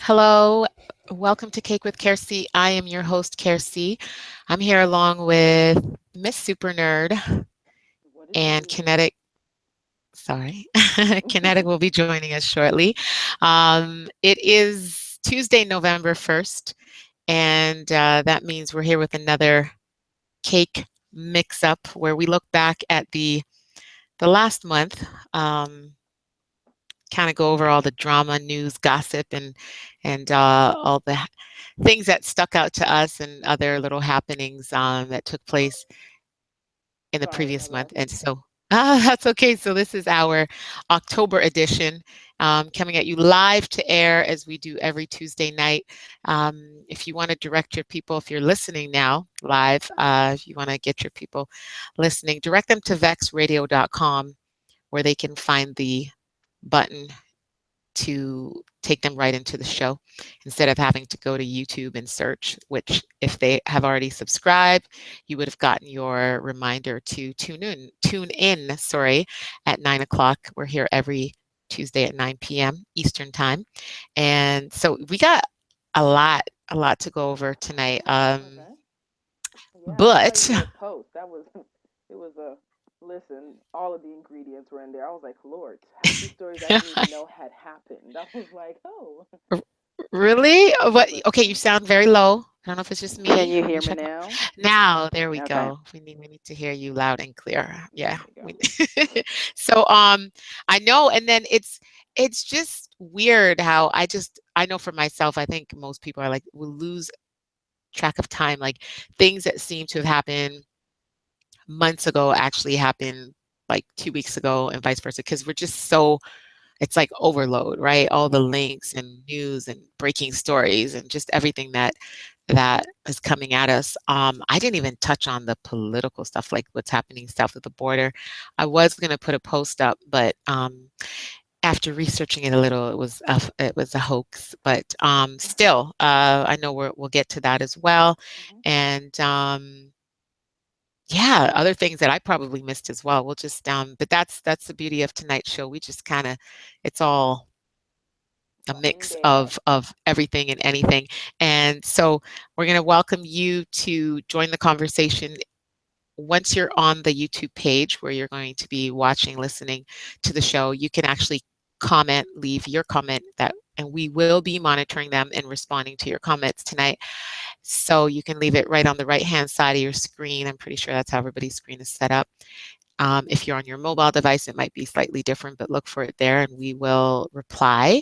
Hello, welcome to Cake with Kiersey. I am your host, Kiersey. I'm here along with Miss Super Nerd What it and do? Kinetic. Sorry, Kinetic will be joining us shortly. It is Tuesday, November 1st, and that means we're here with another cake mix up where we look back at the last month. Kind of go over all the drama, news, gossip, and all the things that stuck out to us and other little happenings that took place in the Sorry, previous my month. bad. And so that's okay. So this is our October edition, coming at you live to air as we do every Tuesday night. If you want to direct your people, if you're listening now live, if you want to get your people listening, direct them to vexradio.com where they can find the button to take them right into the show instead of having to go to YouTube and search, which if they have already subscribed, you would have gotten your reminder to tune in, sorry, at 9 o'clock. We're here every Tuesday at 9 p.m. Eastern time. And so we got a lot to go over tonight. Okay. Yeah, I saw But your post. That was it was a listen. All of the ingredients were in there. I was like, Lord, half these stories I didn't even know had happened. I was like, oh, Really? What? Okay, you listen. sound very low. I don't know if it's just Can me. you Let me hear me check. now? Now, there we Okay, go. We need to hear you loud and clear. there Yeah. we go. We, so I know, and then it's just weird how I know for myself, I think most people are like will lose track of time. Like things that seem to have happened months ago actually happened like 2 weeks ago and vice versa because we're just so it's like overload, right? All the Mhm. links and news and breaking stories and just everything that is coming at us. I didn't even touch on the political stuff, like what's happening south of the border. I was going to put a post up, but after researching it a little, it was a hoax. But still, I know we'll get to that as well, Mhm. and yeah, other things that I probably missed as well. We'll just but that's the beauty of tonight's show. We just kind of it's all It's a all in mix there. of everything and anything. And so we're going to welcome you to join the conversation once you're on the YouTube page where you're going to be watching, listening to the show. You can actually comment, leave your comment that and we will be monitoring them and responding to your comments tonight. So you can leave it right on the right hand side of your screen. I'm pretty sure that's how everybody's screen is set up. If you're on your mobile device, it might be slightly different, but look for it there and we will reply.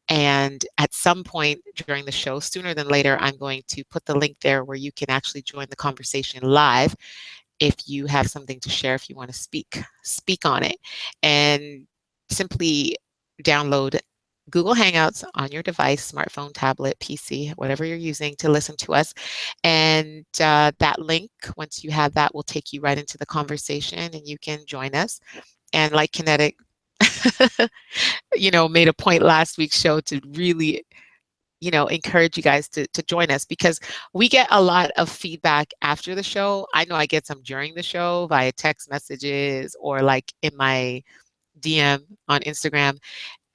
And at some point during the show, sooner than later, I'm going to put the link there where you can actually join the conversation live if you have something to share, if you want to speak on it. And simply download Google Hangouts on your device, smartphone, tablet, PC, whatever you're using to listen to us. And that link, once you have that, will take you right into the conversation and you can join us. And like Kinetic, made a point last week's show to really encourage you guys to join us because we get a lot of feedback after the show. I know I get some during the show via text messages or like in my DM on Instagram.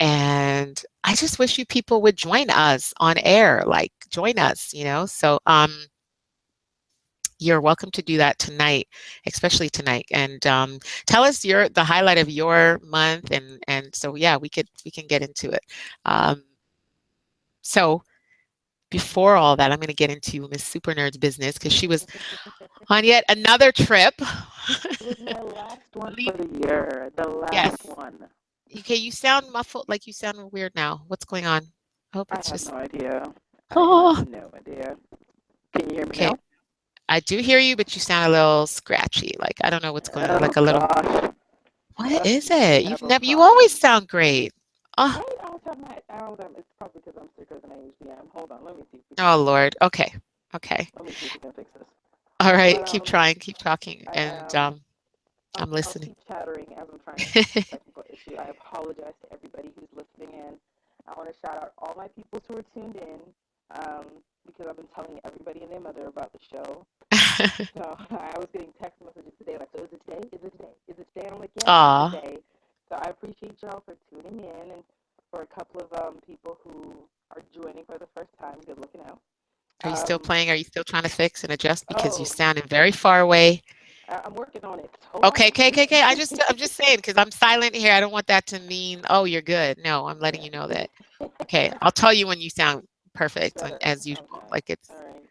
And I just wish you people would join us on air, like join us. So you're welcome to do that tonight, especially tonight. And tell us the highlight of your month and so yeah, we can get into it. Um, so before all that, I'm going to get into Miss Super Nerd's business because she was on yet another trip. It was my last one for Leave, the year. The last yes. one. Okay, you sound muffled, like you sound weird now. What's going on? I hope I it's have no just. idea. I have Oh, no idea. Can you hear me okay. now? I do hear you, but you sound a little scratchy. Like I don't know what's going on. Oh Like a little. gosh. What is We it? have You've a never. You always problem. sound great. Oh, Right? I always have, it's probably because I'm sicker than I usually am. Hold on, let me see if we can oh fix this. Lord. Okay. Okay. Let me see if we can fix this. All right. But Keep trying. Keep talking, I and I'm I'll listening. keep chattering as I'm trying to fix this technical issue. I apologize to everybody who's listening in. I want to shout out all my people who are tuned in, because I've been telling everybody and their mother about the show. So I was getting text messages today like, so is it today? Is it today? Is it today? And I'm like, yes, it's Aw. today. So I appreciate y'all for tuning in, and for a couple of people who are joining for the first time, good looking out. Are you still Um, playing? Are you still trying to fix and adjust because you oh, sounded very far away? I'm working on it. Hold Okay, on. okay, okay, okay. I'm just saying because I'm silent here. I don't want that to mean, oh, you're good. No, I'm letting Yeah. you know that. Okay, I'll tell you when you sound perfect Better. as usual. Okay. Like All right.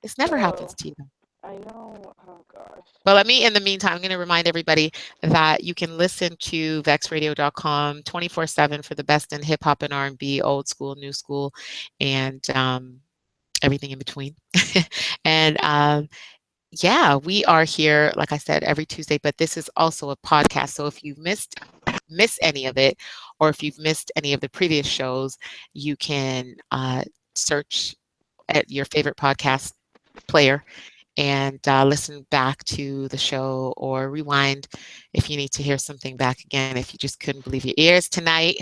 it's never happens So to you. I know. Oh gosh. But let me, in the meantime, I'm going to remind everybody that you can listen to vexradio.com 24/7 for the best in hip hop and R&B, old school, new school, and everything in between. And yeah, we are here, like I said, every Tuesday, but this is also a podcast. So if you've miss any of it, or if you've missed any of the previous shows, you can search at your favorite podcast player and listen back to the show or rewind if you need to hear something back again. If you just couldn't believe your ears tonight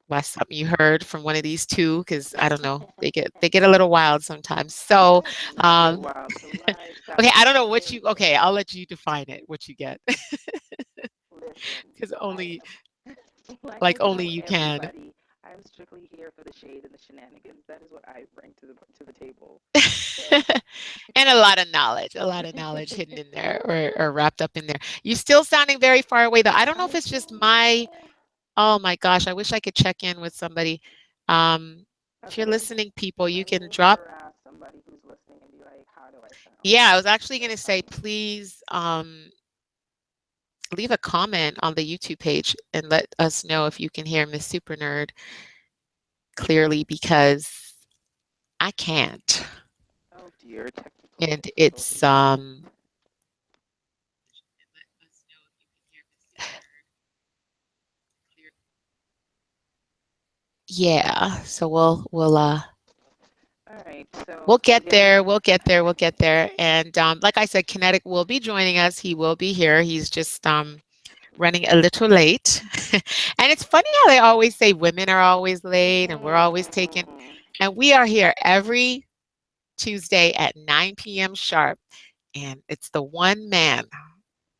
by something you heard from one of these two, because I don't know, they get a little wild sometimes. So, They get um, wild. The lies got okay, me I don't know what you. everywhere. Okay, I'll let you define it. What you get, Listen, because I only like I like only tell you can. everybody, I'm strictly here for the shade and the shenanigans. That is what I bring to the table. So And a lot of knowledge hidden in there or wrapped up in there. You're still sounding very far away though. I don't know if I it's just don't my, know. oh my gosh, I wish I could check in with somebody. Um, if Okay, you're listening, people, you let can me drop. harass somebody who's listening and be like, how do I sound? Yeah, I was actually So going to say, funny. please leave a comment on the YouTube page and let us know if you can hear Miss Super Nerd clearly because I can't. Oh dear, technical And it's difficulties. yeah, so All right, so we'll I'm get getting. there. We'll get there. We'll Okay. get there. And like I said, Kinetic will be joining us. He will be here. He's just running a little late. And it's funny how they always say women are always late and we're always taking, Mm-mm-mm-mm. and we are here every Tuesday at 9 p.m. sharp. And it's the one man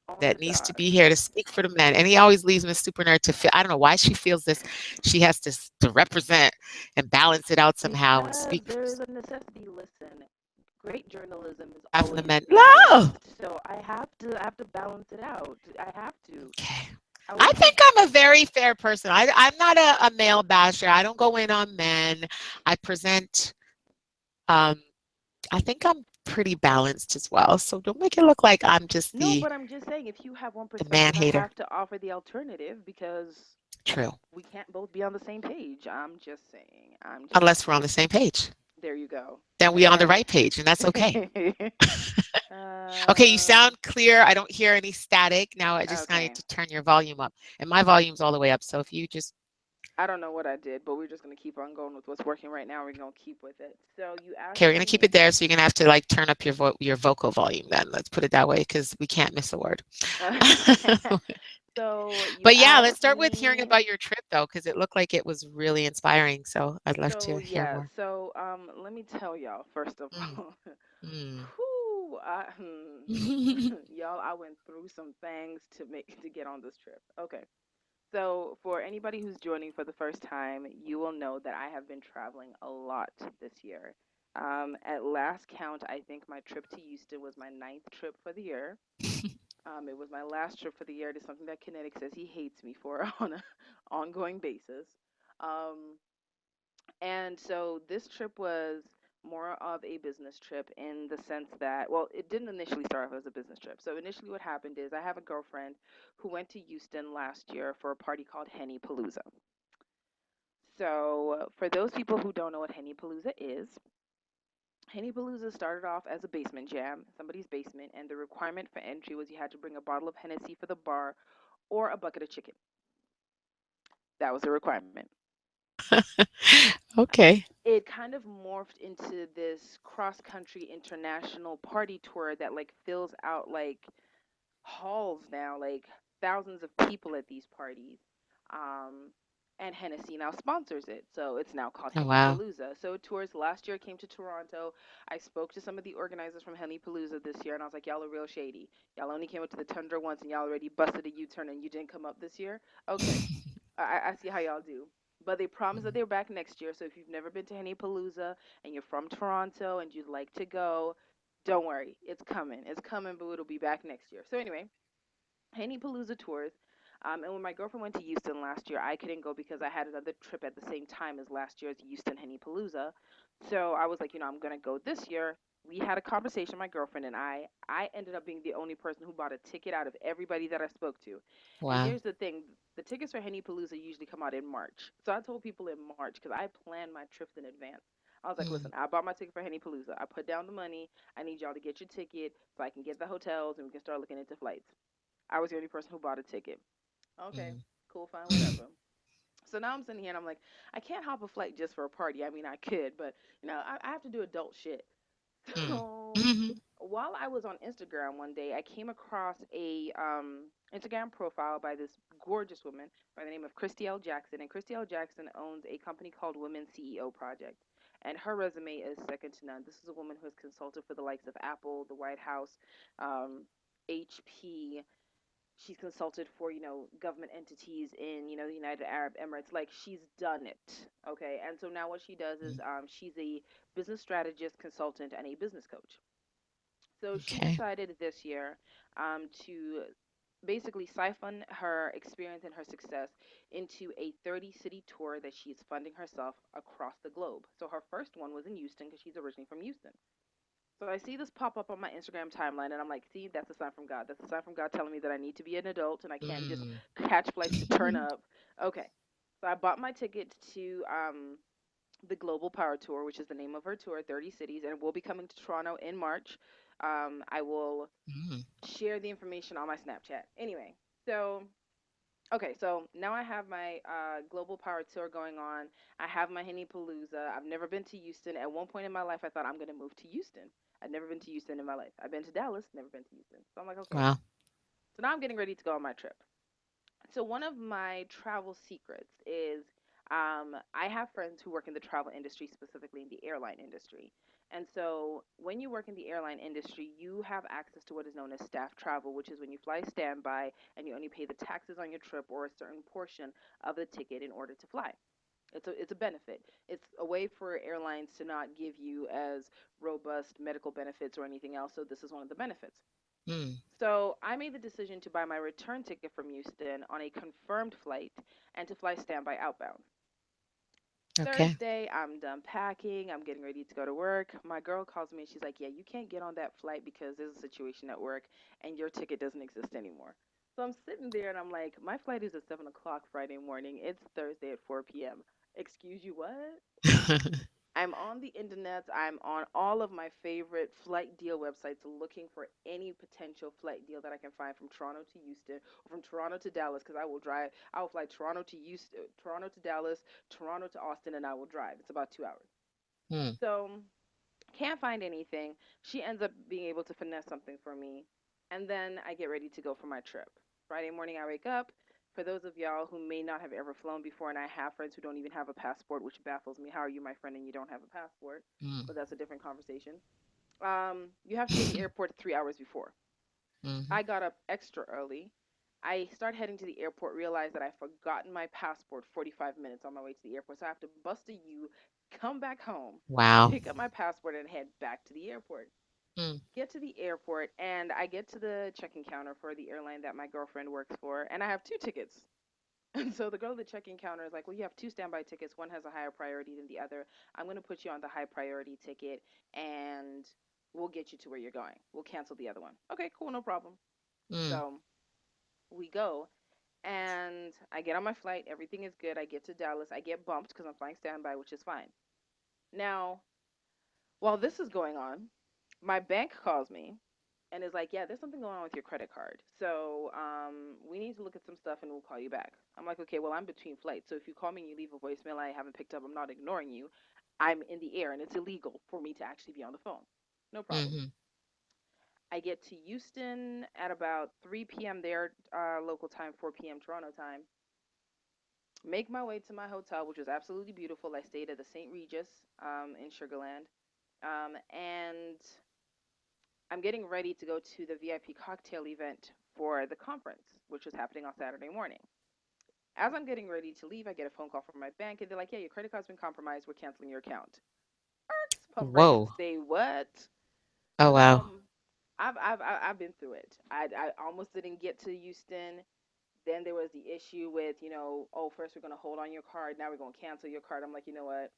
Oh my that needs to be gosh. here to speak for the men. And he always leaves Miss Super Nerd to feel, I don't know why she feels this. She has to represent and balance it out somehow and Because speak there is a necessity. Listen, great journalism is for the always men. No. biased, so I have to balance it out. I have to. Okay. I I wouldn't be. think I'm a very fair person. I'm not a male basher. I don't go in on men. I present, um, I think I'm pretty balanced as well. So don't make it look like I'm just No, but I'm just saying, if you have one the man perspective, I hater. have to offer the alternative because True. we can't both be on the same page. I'm just saying. I'm just Unless we're on saying. the same page. There you go. Then we on the And right page, and that's okay. Okay, you um, sound clear. I don't hear any static. Now I just kind of okay. need to turn your volume up. And my volume's all the way up. So if you just I don't know what I did, but we're just gonna keep on going with what's working right now. We're gonna keep with it. So you okay, asked we're gonna keep it me. there. So you're gonna have to like turn up your vocal volume then. Let's put it that way because we can't miss a word. So you But yeah, let's asked start with hearing me. about your trip though, because it looked like it was really inspiring. So I'd love So to hear yeah. more. So let me tell y'all first of Mm, all. mm. Whew, y'all, I went through some things to get on this trip. Okay. So, for anybody who's joining for the first time, you will know that I have been traveling a lot this year. At last count, I think my trip to Houston was my ninth trip for the year. It was my last trip for the year. It is something that Kinetic says he hates me for on an ongoing basis. Um, and so this trip was more of a business trip in the sense that, well, it didn't initially start off as a business trip. So initially, what happened is I have a girlfriend who went to Houston last year for a party called Henny Palooza. So for those people who don't know what Henny Palooza started off as a basement jam, somebody's basement, and the requirement for entry was you had to bring a bottle of Hennessy for the bar or a bucket of chicken. That was a requirement. Okay. It kind of morphed into this cross country international party tour that like fills out like halls now, like thousands of people at these parties. Um, and Hennessy now sponsors it, so it's now called Oh Henny wow. Palooza. So it tours. Last year, it came to Toronto. I spoke to some of the organizers from Henny Palooza this year, and I was like, "Y'all are real shady. Y'all only came up to the Tundra once, and y'all already busted a U-turn, and you didn't come up this year. Okay, I see how y'all do. But they promise that they're back next year. So if you've never been to Henny Palooza and you're from Toronto and you'd like to go, don't worry. It's coming. It's coming, but it'll be back next year. So anyway, Henny Palooza tours. And when my girlfriend went to Houston last year, I couldn't go because I had another trip at the same time as last year's Houston Henny Palooza. So I was like, I'm going to go this year. We had a conversation, my girlfriend and I. I ended up being the only person who bought a ticket out of everybody that I spoke to. And Wow. here's the thing, the tickets for Henny Palooza usually come out in March. So I told people in March because I planned my trips in advance. I was like, listen, Mm, I bought my ticket for Henny Palooza. I put down the money. I need y'all to get your ticket so I can get the hotels and we can start looking into flights. I was the only person who bought a ticket. Okay, mm. cool, fine, whatever. So now I'm sitting here and I'm like, I can't hop a flight just for a party. I mean, I could, but I have to do adult shit. Mm. So Mhm. while I was on Instagram one day, I came across a Instagram profile by this gorgeous woman by the name of Christy L. Jackson, and Christy L. Jackson owns a company called Women CEO Project. And her resume is second to none. This is a woman who has consulted for the likes of Apple, the White House, um, HP. She's consulted for government entities in the United Arab Emirates. Like, she's done it. Okay, and so now what she does is Mm. she's a business strategist, consultant, and a business coach. So she Okay. decided this year to basically siphon her experience and her success into a 30 city tour that she's funding herself across the globe. So her first one was in Houston because she's originally from Houston. So I see this pop up on my Instagram timeline, and I'm like, see, that's a sign from God. That's a sign from God telling me that I need to be an adult and I can't just Mm. catch flights to turn up. Okay. So I bought my ticket to the Global Power Tour, which is the name of her tour, 30 cities, and we'll be coming to Toronto in March. I will Mm. share the information on my Snapchat. Anyway, so okay, so now I have my Global Power Tour going on. I have my Henny Palooza. I've never been to Houston. At one point in my life, I thought I'm going to move to Houston. I'd never been to Houston in my life. I've been to Dallas, never been to Houston. So I'm like, okay. Wow. So now I'm getting ready to go on my trip. So one of my travel secrets is I have friends who work in the travel industry, specifically in the airline industry. And so when you work in the airline industry, you have access to what is known as staff travel, which is when you fly standby and you only pay the taxes on your trip or a certain portion of the ticket in order to fly. It's a benefit. It's a way for airlines to not give you as robust medical benefits or anything else. So this is one of the benefits. Mm. So I made the decision to buy my return ticket from Houston on a confirmed flight and to fly standby outbound. Okay. Thursday, I'm done packing. I'm getting ready to go to work. My girl calls me and she's like, yeah, you can't get on that flight because there's a situation at work and your ticket doesn't exist anymore. So I'm sitting there and I'm like, my flight is at 7 o'clock Friday morning. It's Thursday at 4 p.m. Excuse you, what? I'm on the internet. I'm on all of my favorite flight deal websites looking for any potential flight deal that I can find from Toronto to Houston or from Toronto to Dallas because I will drive. I will fly Toronto to Houston, Toronto to Dallas, Toronto to Austin, and I will drive. It's about 2 hours. Mm. So can't find anything. She ends up being able to finesse something for me, and then I get ready to go for my trip. Friday morning, I wake up. For those of y'all who may not have ever flown before, and I have friends who don't even have a passport, which baffles me. How are you my friend and you don't have a passport? Mm. But that's a different conversation. You have to be in the airport 3 hours before. Mhm. I got up extra early. I start heading to the airport, realize that I've forgotten my passport 45 minutes on my way to the airport. So I have to bust a U, come back home, Wow. pick up my passport, and head back to the airport. Mm. Get to the airport, and I get to the check-in counter for the airline that my girlfriend works for, and I have two tickets. And so the girl at the check-in counter is like, well, you have two standby tickets. One has a higher priority than the other. I'm going to put you on the high priority ticket, and we'll get you to where you're going. We'll cancel the other one. Okay, cool, no problem. Mm. So we go, and I get on my flight. Everything is good. I get to Dallas. I get bumped because I'm flying standby, which is fine. Now, while this is going on, my bank calls me and is like, yeah, there's something going on with your credit card. So we need to look at some stuff and we'll call you back. I'm like, okay, well, I'm between flights. So if you call me and you leave a voicemail I haven't picked up, I'm not ignoring you. I'm in the air and it's illegal for me to actually be on the phone. No problem. Mhm. I get to Houston at about 3 p.m. there, local time, 4 p.m. Toronto time. Make my way to my hotel, which was absolutely beautiful. I stayed at the St. Regis in Sugarland. And I'm getting ready to go to the VIP cocktail event for the conference, which was happening on Saturday morning. As I'm getting ready to leave, I get a phone call from my bank, and they're like, "Yeah, your credit card's been compromised. We're canceling your account." Pump brakes. Whoa. Say what? Oh, wow. I've been through it. I almost didn't get to Houston. Then there was the issue with, oh, first we're gonna hold on your card, now we're gonna cancel your card. I'm like, you know what?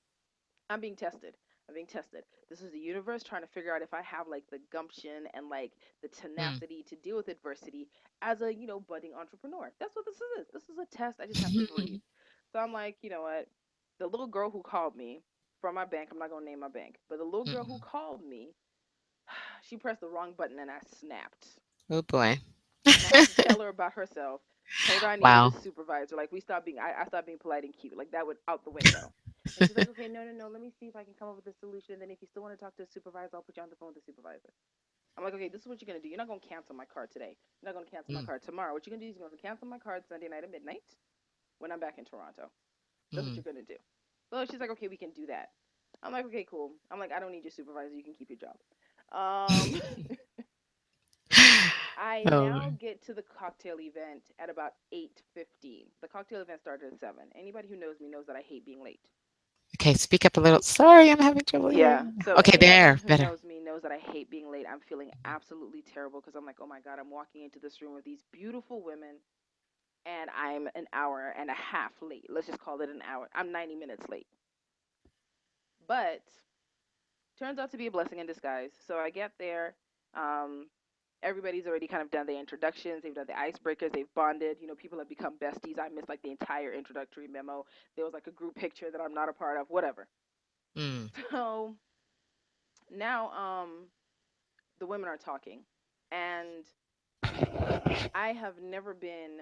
I'm being tested. I'm being tested. This is the universe trying to figure out if I have like the gumption and like the Mm. tenacity to deal with adversity as a, budding entrepreneur. That's what this is. This is a test. I just have to breathe. So I'm like, you know what? The little girl who called me from my bank, I'm not gonna name my bank, but the little girl who Mm-mm. called me, she pressed the wrong button and I snapped. Oh, boy. And I had to tell her about herself. Told her I needed a Wow. supervisor. Like we stopped being, I stopped being polite and cute. Like that went out the window. And she's like, okay, no, no, no. Let me see if I can come up with a solution. Then if you still want to talk to a supervisor, I'll put you on the phone with the supervisor. I'm like, okay, this is what you're gonna do. You're not gonna cancel my card today. You're not gonna cancel my Mm, card tomorrow. What you're gonna do is you're gonna cancel my card Sunday night at midnight when I'm back in Toronto. That's what mm. you're gonna do. So she's like, okay, we can do that. I'm like, okay, cool. I'm like, I don't need your supervisor. You can keep your job. Um, I Oh, now get to the cocktail event at about 8:15. The cocktail event started at 7. Anybody who knows me knows that I hate being late. okay. Speak up a little. Sorry, I'm having trouble Yeah. hearing. So Okay, anybody there. who Better. knows me knows that I hate being late. I'm feeling absolutely terrible because I'm like, "Oh my God, I'm walking into this room with these beautiful women and I'm an hour and a half late. Let's just call it an hour. I'm 90 minutes late." But turns out to be a blessing in disguise. So I get there. Um, Everybody's already kind of done their introductions. They've done the icebreakers. They've bonded. People have become besties. I missed like the entire introductory memo. There was like a group picture that I'm not a part of. Whatever. Mm, So now, the women are talking, and I have never been,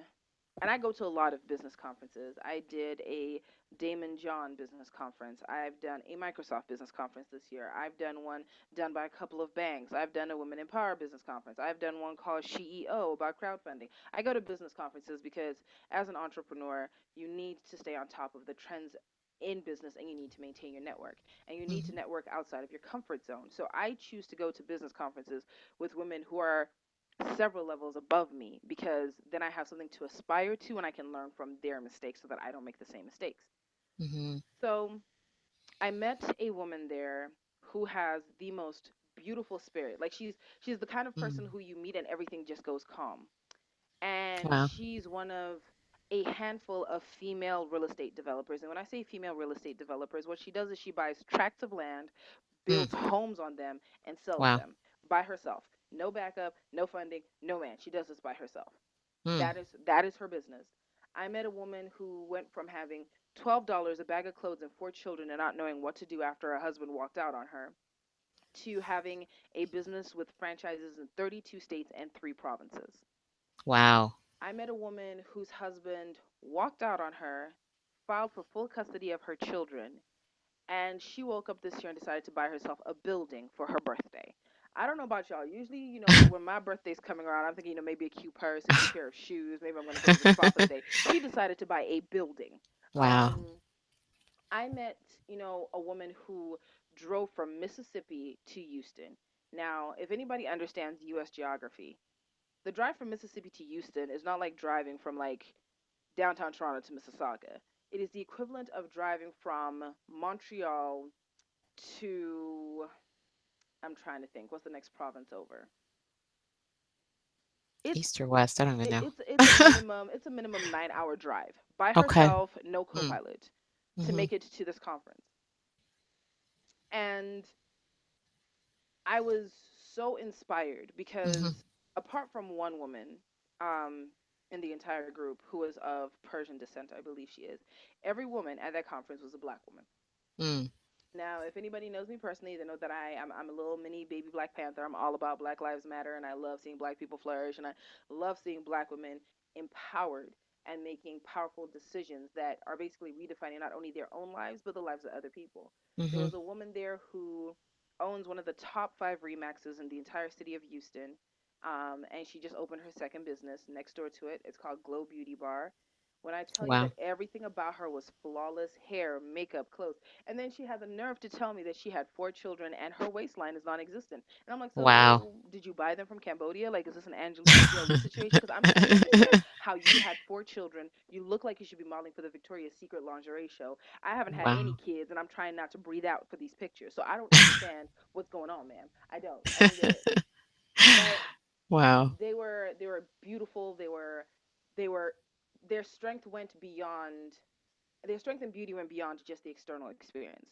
and I go to a lot of business conferences. I did a Damon John business conference. I've done a Microsoft business conference this year. I've done one done by a couple of banks. I've done a Women in Power business conference. I've done one called SheEO about crowdfunding. I go to business conferences because as an entrepreneur, you need to stay on top of the trends in business and you need to maintain your network and you need to mhm, network outside of your comfort zone. So I choose to go to business conferences with women who are several levels above me because then I have something to aspire to and I can learn from their mistakes so that I don't make the same mistakes. mhm, So I met a woman there who has the most beautiful spirit. Like she's the kind of person mm. who you meet and everything just goes calm. And Wow. she's one of a handful of female real estate developers. And when I say female real estate developers, what she does is she buys tracts of land, builds Mm, homes on them, and sells wow. them by herself. No backup, no funding, no man. She does this by herself. Mm, That is her business. I met a woman who went from having $12, a bag of clothes, and 4 children, and not knowing what to do after her husband walked out on her, to having a business with franchises in 32 states and 3 provinces. wow. I met a woman whose husband walked out on her, filed for full custody of her children, and she woke up this year and decided to buy herself a building for her birthday. I don't know about y'all. Usually, when my birthday's coming around, I'm thinking, maybe a cute purse, a cute pair of shoes. Maybe I'm going to go to the spa for the day. She decided to buy a building. Wow. Um, I met, a woman who drove from Mississippi to Houston. Now, if anybody understands U.S. geography, the drive from Mississippi to Houston is not like driving from like downtown Toronto to Mississauga. It is the equivalent of driving from Montreal to, I'm trying to think, what's the next province over? It's East or west? I don't even it, know. it's a minimum 9-hour drive by Okay. herself, no Mm, co-pilot, to mhm, make it to this conference. And I was so inspired mhm, because apart from one woman um, in the entire group who was of Persian descent, I believe she is, every woman at that conference was a black woman. mm, Now, if anybody knows me personally, they know that I'm a little mini baby Black Panther. I'm all about Black Lives Matter, and I love seeing black people flourish, and I love seeing black women empowered and making powerful decisions that are basically redefining not only their own lives, but the lives of other people. There mhm, was a woman there who owns one of the top 5 Remaxes in the entire city of Houston. And she just opened her second business next door to it. It's called Glow Beauty Bar. When I tell you wow. that everything about her was flawless, hair, makeup, clothes, and then she had the nerve to tell me that she had 4 children and her waistline is non-existent. And I'm like, Wow. so did you buy them from Cambodia? Like, is this an Angelina Jolie situation? Because I'm confused. how you had 4 children. You look like you should be modeling for the Victoria's Secret lingerie show. I haven't had any Wow. kids, and I'm trying not to breathe out for these pictures. So I don't understand what's going on, ma'am. I don't. I don't get it. But Wow. they were beautiful. They were their strength went beyond their strength and beauty went beyond just the external experience.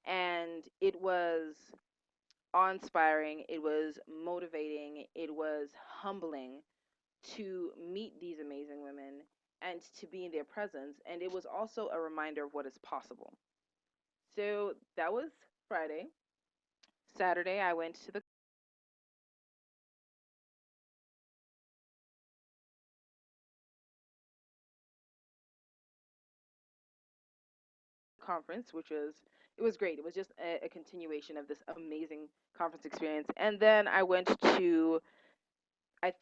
And it was awe-inspiring, it was motivating, it was humbling to meet these amazing women and to be in their presence. And it was also a reminder of what is possible. So that was Friday. Saturday, I went to the conference, which was it was great. It was just a continuation of this amazing conference experience. And then I went to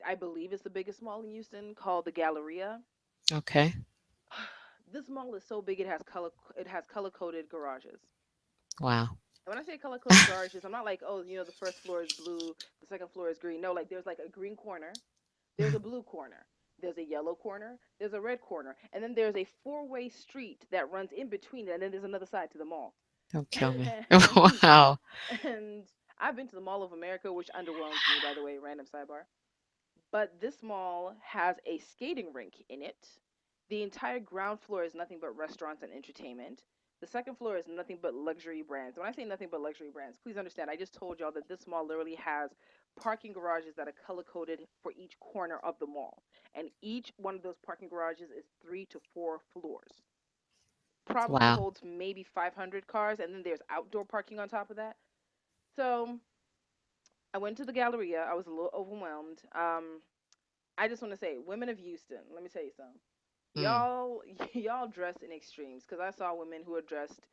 I believe it's the biggest mall in Houston called the Galleria. Okay. This mall is so big it has color coded garages. Wow. And when I say color coded garages, I'm not like, oh, the first floor is blue, the second floor is green. No, like there's like a green corner, there's a Mhm. blue corner, there's a yellow corner, there's a red corner, and then there's a four-way street that runs in between it, and then there's another side to the mall. Don't kill me. and Wow. and I've been to the Mall of America, which underwhelms me, by the way, random sidebar. But this mall has a skating rink in it. The entire ground floor is nothing but restaurants and entertainment. The second floor is nothing but luxury brands. When I say nothing but luxury brands, please understand, I just told y'all that this mall literally has parking garages that are color coded for each corner of the mall. And each one of those parking garages is 3 to 4 floors. Probably Wow. holds maybe 500 cars, and then there's outdoor parking on top of that. So I went to the Galleria. I was a little overwhelmed. I just want to say, women of Houston, let me tell you something. Mm. Y'all, y'all dress in extremes because I saw women who are dressed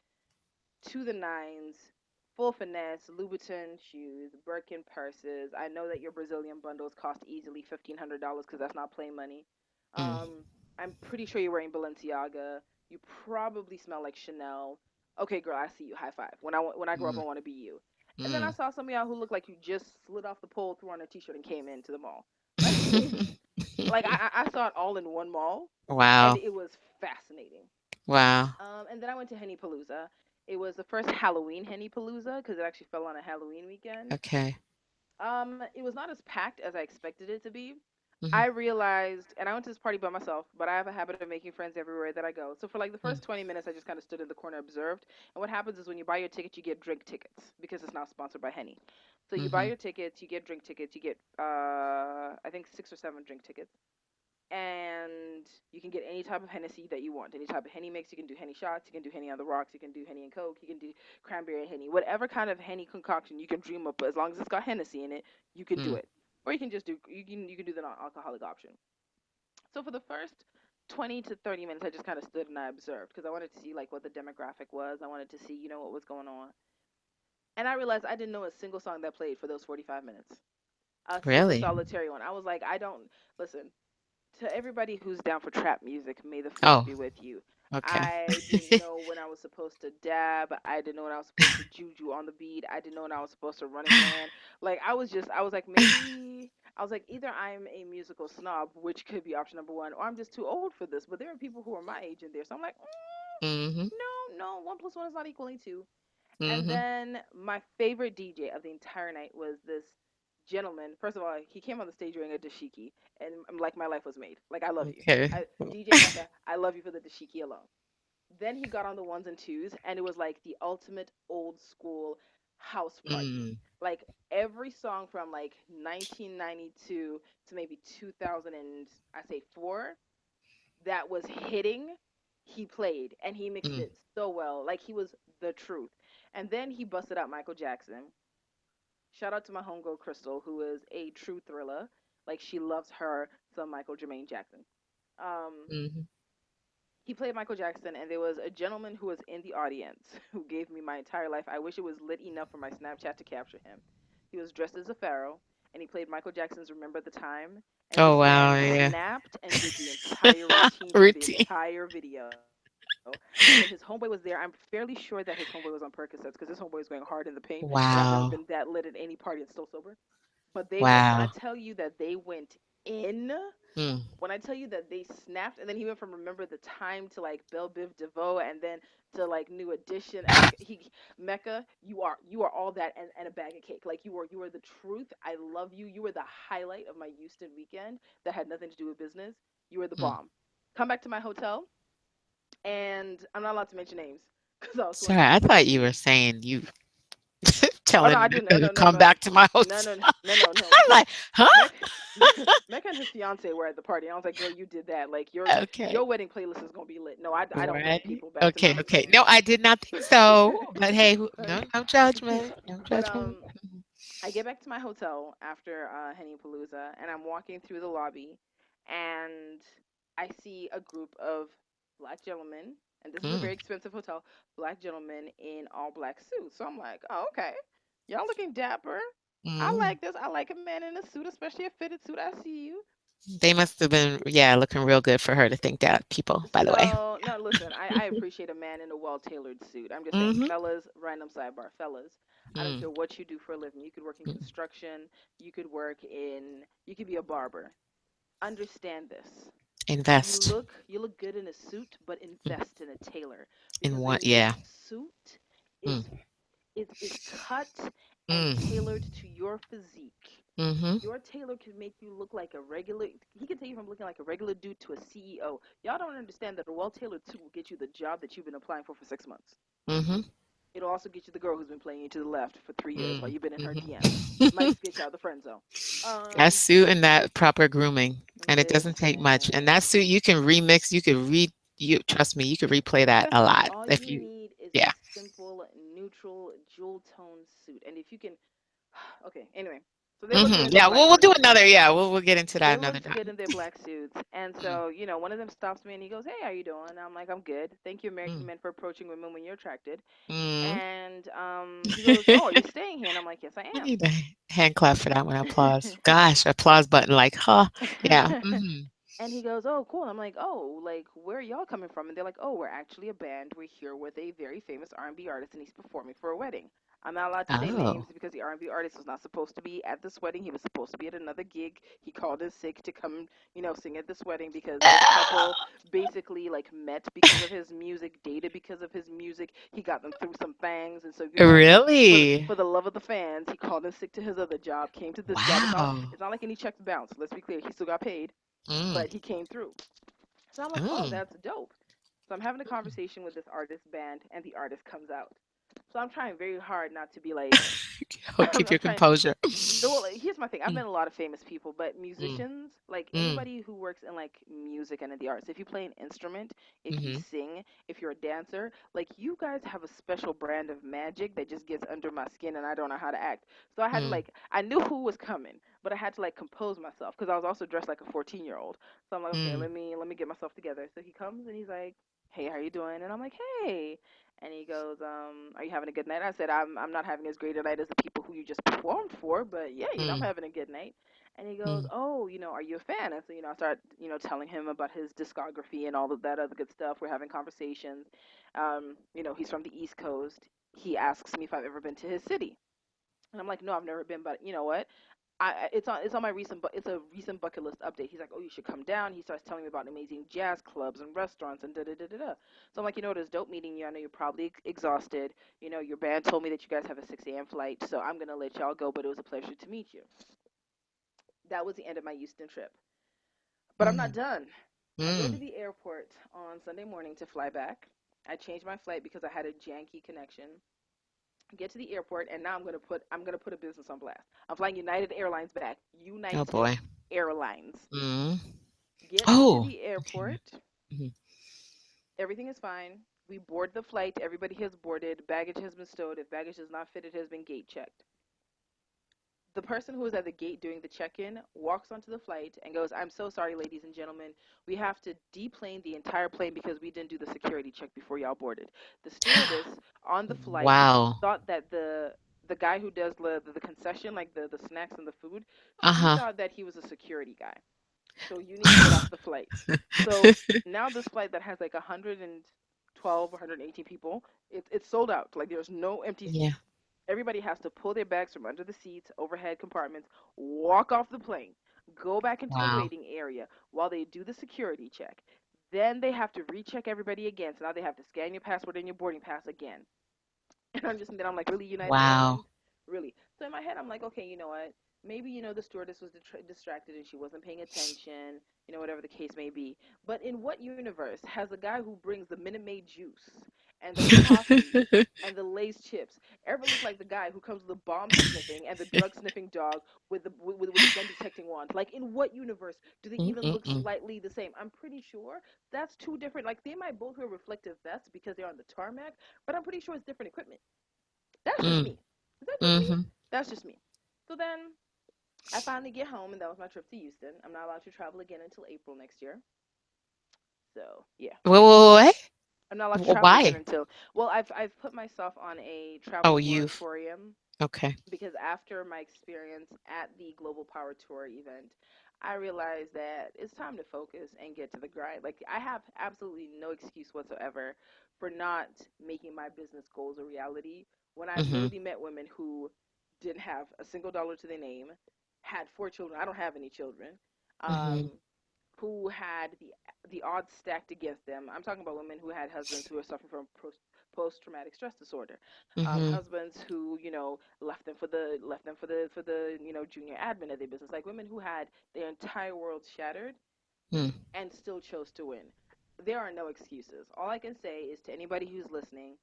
to the nines, full finesse, Louboutin shoes, Birkin purses. I know that your Brazilian bundles cost easily $1,500 because that's not play money. Mm. I'm pretty sure you're wearing Balenciaga. You probably smell like Chanel. Okay, girl, I see you. High five. When I grow up, Mm. I want to be you. And then I Mm. saw some of y'all who look like you just slid off the pole, threw on a t-shirt, and came into the mall. Like, like I saw it all in one mall, and Wow. it was fascinating. Wow. And then I went to Henny Palooza. It was the first Halloween Henny Palooza because it actually fell on a Halloween weekend. Okay. It was not as packed as I expected it to be. I Mhm. realized, and I went to this party by myself, but I have a habit of making friends everywhere that I go. So for like the first Mm. 20 minutes, I just kind of stood in the corner, observed. And what happens is when you buy your ticket, you get drink tickets because it's now sponsored by Henny. So you buy Mhm. your tickets, you get drink tickets, you get I think 6 or 7 drink tickets, and you can get any type of Hennessy that you want. Any type of Henny mix. You can do Henny shots. You can do Henny on the rocks. You can do Henny and Coke. You can do cranberry and Henny. Whatever kind of Henny concoction you can dream up, as long as it's got Hennessy in it, you can do Mm. it. Or you can do the non-alcoholic option. So for the first 20 to 30 minutes, I just kind of stood and I observed because I wanted to see like what the demographic was. I wanted to see what was going on. And I realized I didn't know a single song that played for those 45 minutes. A single Really? solitary one. I was like, I don't listen to everybody who's down for trap music, may the force Oh, be with you. okay. I didn't know when I was supposed to dab. I didn't know when I was supposed to juju on the beat. I didn't know when I was supposed to Running Man. Like I was like maybe I was like either I'm a musical snob, which could be option number one, or I'm just too old for this. But there are people who are my age in there, so I'm like, Mhm. no, no, one plus one is not equaling two. And Mhm. then my favorite DJ of the entire night was this gentleman. First of all, he came on the stage wearing a dashiki, and I'm like, my life was made. Like, I love you. Okay. DJ Mecca, I love you for the dashiki alone. Then he got on the ones and twos, and it was like the ultimate old school house party. Mm. Like every song from like 1992 to maybe 2000 and I say four that was hitting, he played and he mixed Mm. it so well. Like he was the truth. And then he busted out Michael Jackson. Shout out to my homegirl Crystal, who is a true thriller. Like she loves her some Michael Jermaine Jackson. Um, Mhm. he played Michael Jackson, and there was a gentleman who was in the audience who gave me my entire life. I wish it was lit enough for my Snapchat to capture him. He was dressed as a pharaoh, and he played Michael Jackson's "Remember the Time." And Oh, this wow, man yeah. snapped and did the entire routine for the Routine. entire video. And then his homeboy was there. I'm fairly sure that his homeboy was on Percocets because this homeboy was going hard in the paint, and I've never been Wow. that lit at any party and still sober. But they went when I Wow. tell you that they went in. Mm. When I tell you that they snapped, and then he went from Remember the Time to like Belle Biv DeVoe, and then to like New Edition. Like Mecca, you are all that and a bag of cake. Like you are the truth. I love you. You were the highlight of my Houston weekend that had nothing to do with business. You were the Mm. bomb. Come back to my hotel, and I'm not allowed to mention names because I was going Sorry, to I spill the thought you were tea. saying you Oh no, I telling didn't. Mecca No, to no, no, come no, back to my no, hotel. no, no, no, no. I'm like, huh? Mecca, Mecca and his fiance were at the party. I was like, girl, you did that. Like Okay. your wedding playlist is gonna be lit. No, I don't bring Right. people back to my Okay, okay. hotel. No, I did not think so. But hey, Right. no, no judgment. No But judgment. I get back to my hotel after Henny Palooza, and I'm walking through the lobby, and I see a group of black gentlemen, and this is a Mm, very expensive hotel. Black gentlemen in all black suits. So I'm like, oh, okay, y'all looking dapper. I mm. like this. I like a man in a suit, especially a fitted suit. I see you. They must have been, yeah, looking real good for her to think that, people, by the way. So no, listen. I appreciate a man in a well-tailored suit. I'm just saying, Mm-hmm. fellas. Random sidebar, fellas. I don't Mm, care what you do for a living. You could work in mm. construction. You could work in. You could be a barber. Understand this. Invest You look good in a suit, but mm, invest in a tailor in because a what? nice Yeah. suit Mm, is cut and mm, tailored to your physique. mm-hmm. Your tailor can make you look like a regular. He can take you from looking like a regular dude to a CEO. Y'all don't understand that a well-tailored suit will get you the job that you've been applying for 6 months. Mm-hmm. It'll also get you the girl who's been playing you to the left for 3 years while Mm, you've been in her DMs. mm-hmm. Might get you out of the friend zone. That Um, suit and that proper grooming, and it doesn't take much. And that listen. suit you can remix, you trust me, you could replay that a Listen, lot all if you you, need is a yeah. simple, neutral, jewel tone suit. And if you can, okay, anyway. So they look good Hmm. in their Yeah, black we'll do suits. another. Yeah, we'll get into that They another looked good time. in their black suits. And Mm, so, one of them stops me and he goes, "Hey, how you doing?" And I'm like, "I'm good. Thank you, American mm, men, for approaching women when you're attracted." mm. And he goes, "Oh, are you staying here?" And I'm like, "Yes, I I am." need a hand clap for that one. Applause. Gosh, applause button. Like, huh? Yeah. Hmm. And he goes, "Oh, cool." I'm like, "Oh, like where are y'all coming from?" And they're like, "Oh, we're actually a band. We're here with a very famous R&B artist, and he's performing for a wedding." I'm not allowed to say names Oh. because the R&B artist was not supposed to be at this wedding. He was supposed to be at another gig. He called in sick to come, sing at this wedding because this couple basically like met because of his music, dated because of his music. He got them through some things, and so for Really? the love of the fans, he called in sick to his other job, came to this job. Wow. It's not like any checks bounced. Let's be clear. He still got paid, Mm, but he came through. So I'm like, oh, mm. that's dope. So I'm having a conversation with this artist band, and the artist comes out. So I'm trying very hard not to be like, Oh, keep I'm your trying. composure. No, well, here's my thing. I've Mm, met a lot of famous people, but mm, musicians, like mm, anybody who works in like music and in the arts, if you play an instrument, if you mhm, sing, if you're a dancer, like you guys have a special brand of magic that just gets under my skin, and I don't know how to act. So I had to mm, like, I knew who was coming, but I had to like compose myself because I was also dressed like a 14-year-old. So I'm like, okay, mm. let me get myself together. So he comes and he's like, "Hey, how you doing?" And I'm like, "Hey." And he goes, "Are you having a good night?" I said, I'm not having as great a night as the people who you just performed for, but yeah, I'm Mm, having a good night." And he goes, mm, "Oh, are you a fan?" And so, I start, telling him about his discography and all of that other good stuff. We're having conversations. He's from the East Coast. He asks me if I've ever been to his city. And I'm like, "No, I've never been, but you know what? It's on my it's a recent bucket list update." He's like, "Oh, you should come down." He starts telling me about amazing jazz clubs and restaurants and da da da da da. So I'm like, "You know what? It's dope meeting you. I know you're probably exhausted. Your band told me that you guys have a 6 a.m. flight, so I'm gonna let y'all go. But it was a pleasure to meet you." That was the end of my Houston trip. But I'm not mm, done. I go to mm. the airport on Sunday morning to fly back. I changed my flight because I had a janky connection. Get to the airport, and now I'm gonna put a business on blast. I'm flying United Airlines back. Oh United boy. Airlines. Mm. Get to Oh. the Okay. airport. Mhm. Everything is fine. We board the flight. Everybody has boarded. Baggage has been stowed. If baggage is not fit, it has been gate checked. The person who was at the gate doing the check-in walks onto the flight and goes, "I'm so sorry, ladies and gentlemen. We have to deplane the entire plane because we didn't do the security check before y'all boarded." The stewardess on the flight Wow. thought that the guy who does the concession, like the snacks and the food, she Uh-huh. thought that he was a security guy. So you need to get off the flight. So now this flight that has like 112, 118 people, it's sold out. Like there's no empty Yeah. seats. Everybody has to pull their bags from under the seats, overhead compartments, walk off the plane. go back into the Wow. waiting area while they do the security check. Then they have to recheck everybody again. So now they have to scan your passport and your boarding pass again. And then I'm like, really, United Wow. Airlines? Really? So in my head, I'm like, okay, you know what? Maybe, the stewardess was distracted and she wasn't paying attention, whatever the case may be. But in what universe has a guy who brings the Minute Maid juice and the coffee and the Lay's chips ever look like the guy who comes with the bomb sniffing and the drug sniffing dog with the gun detecting wand? Like, in what universe do they even look Mm-mm-mm. slightly the same? I'm pretty sure that's two different. Like, they might both wear reflective vests because they're on the tarmac, but I'm pretty sure it's different equipment. That's just Mm. me. Is that just me? Mm-hmm. That's just me. So then I finally get home, and that was my trip to Houston. I'm not allowed to travel again until April next year. So yeah, What? I'm not allowed to travel again Why? until. Well, I've put myself on a Oh, travel you've. moratorium Okay. because after my experience at the Global Power Tour event, I realized that it's time to focus and get to the grind. Like, I have absolutely no excuse whatsoever for not making my business goals a reality when I've Mm-hmm. literally met women who didn't have a single dollar to their name, had 4 children. I don't have any children. Mm-hmm. Who had the odds stacked against them. I'm talking about women who had husbands who were suffering from post traumatic stress disorder, Mm-hmm. husbands who left them for the junior admin of their business, like women who had their entire world shattered Mm. and still chose to win. There are no excuses. All I can say is to anybody who's listening,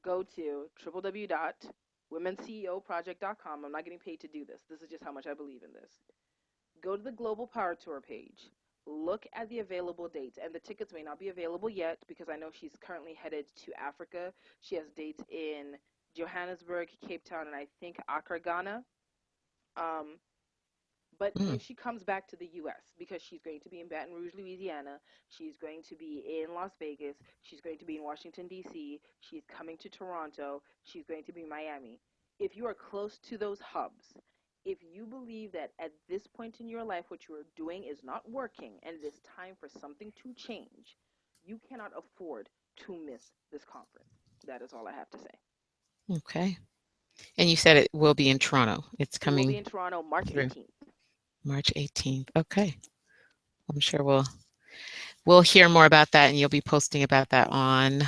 go to www.womenceoproject.com. I'm not getting paid to do this. This is just how much I believe in this. Go to the Global Power Tour page, look at the available dates, and the tickets may not be available yet because I know she's currently headed to Africa. She has dates in Johannesburg, Cape Town, and I think Accra, Ghana. Um, but when Mm. she comes back to the US, because she's going to be in Baton Rouge, Louisiana, she's going to be in Las Vegas, she's going to be in Washington, D.C., she's coming to Toronto, she's going to be in Miami. If you are close to those hubs, if you believe that at this point in your life what you are doing is not working and it is time for something to change, you cannot afford to miss this conference. That is all I have to say. Okay. And you said it will be in Toronto. It's It will be coming in Toronto March through 18th. March 18th. Okay. I'm sure we'll hear more about that, and you'll be posting about that on,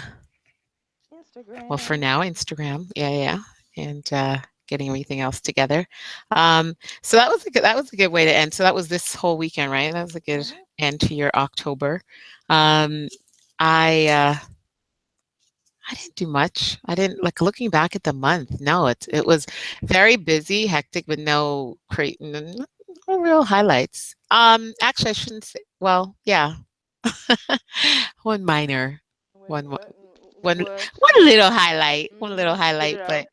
well, for Instagram. now, Instagram. Yeah, yeah. And getting everything else together. So that was a good way to end. So that was this whole weekend, right? That was a good Hmm. end to your October. Um, I I didn't do much. I didn't like looking back at the month. No, it was very busy, hectic, but no real highlights. Actually, I shouldn't say. Well, yeah, one minor, Wait, one what? one What? one little Spit highlight. it But out.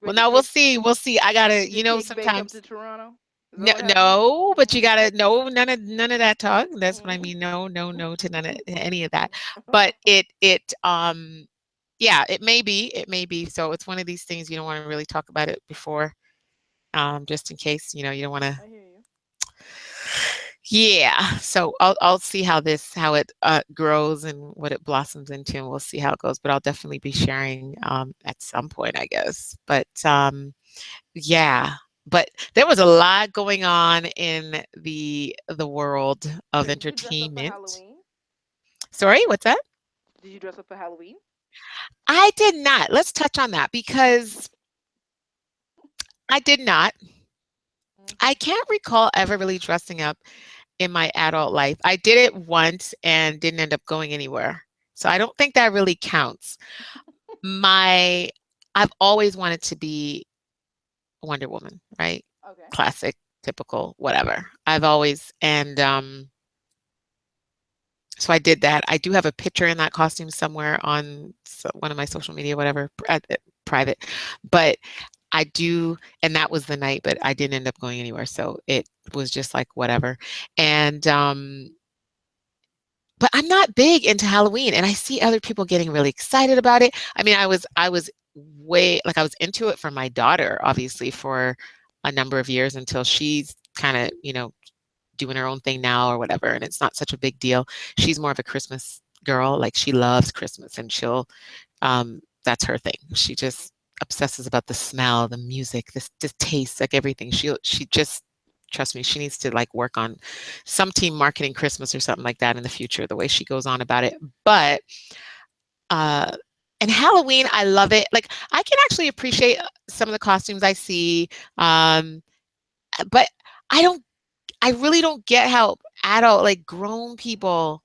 well, Wait, no, we'll see, we'll see. I gotta, did Cake Bay come to sometimes. Toronto? Is that No, what happened? no, but you Mm-hmm. gotta no, none of that talk. That's what I Mm-hmm. mean. No, no, no to none of any of that. But yeah, it may be. So it's one of these things you don't want to really talk about it before, just in case, you don't want to. I hear you. Yeah. So I'll see how it grows and what it blossoms into, and we'll see how it goes. But I'll definitely be sharing at some point, I guess. But yeah. But there was a lot going on in the world of Did you dress up for entertainment. Halloween? Sorry, what's that? Did you dress up for Halloween? I did not. Let's touch on that because I did not. I Mm-hmm. can't recall ever really dressing up in my adult life. I did it once and didn't end up going anywhere. So I don't think that really counts. My I've always wanted to be Wonder Woman, right? Okay. Classic, typical, whatever. I've always and so I did that. I do have a picture in that costume somewhere on one of my social media, whatever, private. But I do, and that was the night, but I didn't end up going anywhere. So it was just like whatever. And but I'm not big into Halloween, and I see other people getting really excited about it. I mean, I was way like I was into it for my daughter, obviously, for a number of years until she's kind of, doing her own thing now or whatever, and it's not such a big deal. She's more of a Christmas girl, like she loves Christmas, and that's her thing. She Mm-hmm. just obsesses about the smell, the music, the taste, like everything. She just trust me, she needs to like work on some team marketing Christmas or something like that in the future, the way she goes on about it. But uh and Halloween, I love it. Like I can actually appreciate some of the costumes I see. Um, but I don't I really don't get how adult, like grown people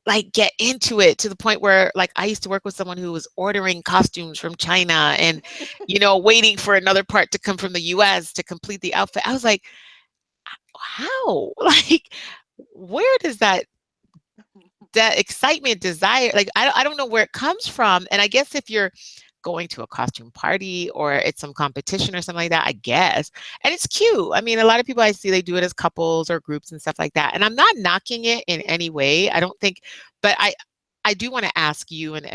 like get into it to the point where like I used to work with someone who was ordering costumes from China and waiting for another part to come from the US to complete the outfit. I was like, how? Like where does that excitement, desire, like I don't know where it comes from. And I guess if you're going to a costume party or it's some competition or something like that, I guess. And it's cute. I mean, a lot of people I see, they do it as couples or groups and stuff like that. And I'm not knocking it in any way. I don't think, but I do want to ask you and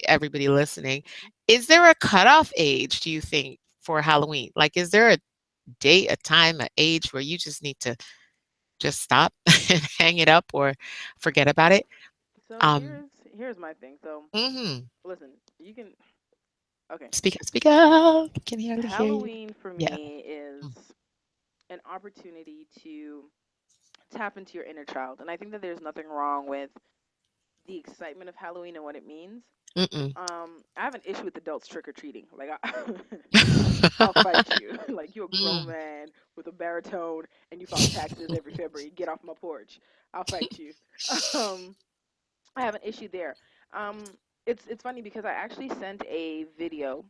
everybody listening, is there a cutoff age, do you think, for Halloween? Like, is there a date, a time, an age where you just need to just stop and hang it up or forget about it? So Um, here's my thing. So mhm. listen, you can okay. Speak up, speak up. Can hardly hear you. Halloween for Yeah. me is Mm. an opportunity to tap into your inner child, and I think that there's nothing wrong with the excitement of Halloween and what it means. Mm-mm. I have an issue with adults trick or treating. Like I'll fight you. Like you're a grown Mm. man with a baritone and you file taxes every February. Get off my porch. I'll fight you. Um, I have an issue there. Um, it's funny because I actually sent a video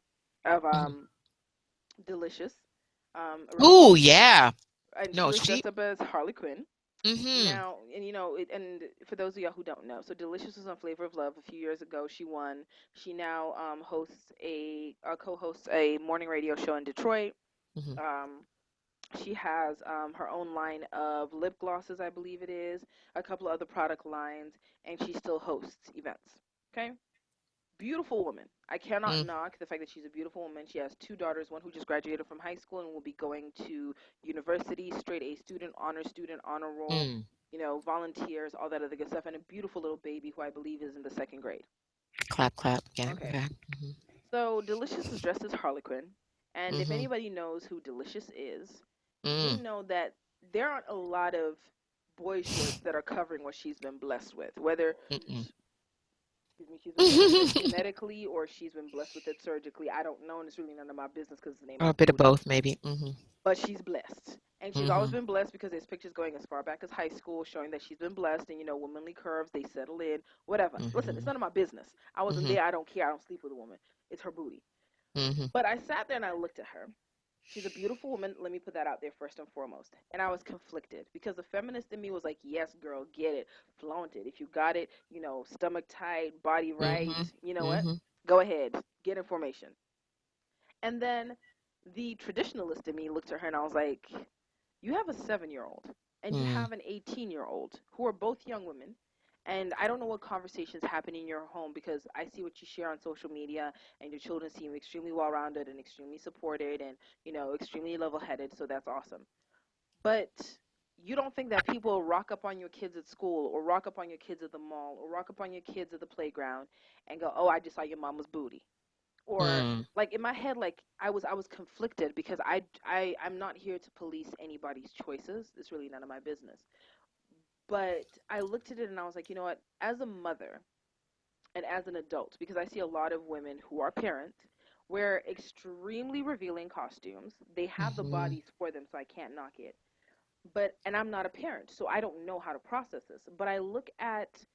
of Mhm. Delicious around Ooh, Halloween, yeah. and she No, was she dressed up as Harley Quinn. mhm. Now, and and for those of y'all who don't know, so Delicious was on Flavor of Love a few years ago. She won. She now hosts co-hosts a morning radio show in Detroit. Mhm. Um, she has her own line of lip glosses, I believe it is, a couple of other product lines, and she still hosts events. Okay, beautiful woman. I cannot Mm. knock the fact that she's a beautiful woman. She has two daughters, one who just graduated from high school and will be going to university, straight A student, honor roll, Mm. volunteers, all that other good stuff, and a beautiful little baby who I believe is in the second grade. Clap, clap. Yeah. Okay. Okay. Mhm. So Delicious was dressed as Harlequin, and if Mhm. anybody knows who Delicious is, you Mm. know that there aren't a lot of boy shorts that are covering what she's been blessed with, whether Mm-mm. excuse me, she's been blessed with it genetically or she's been blessed with it surgically. I don't know, and it's really none of my business because the name Or is a bit of Booty. both, maybe. Mhm. But she's blessed. And she's always Mhm. been blessed because there's pictures going as far back as high school showing that she's been blessed and, womanly curves, they settle in, whatever. Listen, it's Mhm. none of my business. I wasn't Mhm. there. I don't care. I don't sleep with a woman. It's her booty. Mhm. But I sat there and I looked at her. She's a beautiful woman. Let me put that out there first and foremost. And I was conflicted because the feminist in me was like, yes, girl, get it, flaunt it. If you got it, stomach tight, body right, Mhm. you know what? Mhm. Go ahead, get information. And then the traditionalist in me looked at her and I was like, you have a 7-year-old and you Mm. have an 18-year-old who are both young women. And I don't know what conversations happen in your home because I see what you share on social media, and your children seem extremely well rounded and extremely supported and, extremely level headed. So that's awesome. But you don't think that people rock up on your kids at school or rock up on your kids at the mall or rock up on your kids at the playground and go, oh, I just saw your mama's booty, or Mm. like in my head, like I was conflicted because I'm not here to police anybody's choices. It's really none of my business. But I looked at it and I was like, you know what, as a mother and as an adult, because I see a lot of women who are parents wear extremely revealing costumes. They have the Mhm. bodies for them, so I can't knock it. But and I'm not a parent, so I don't know how to process this. But I look at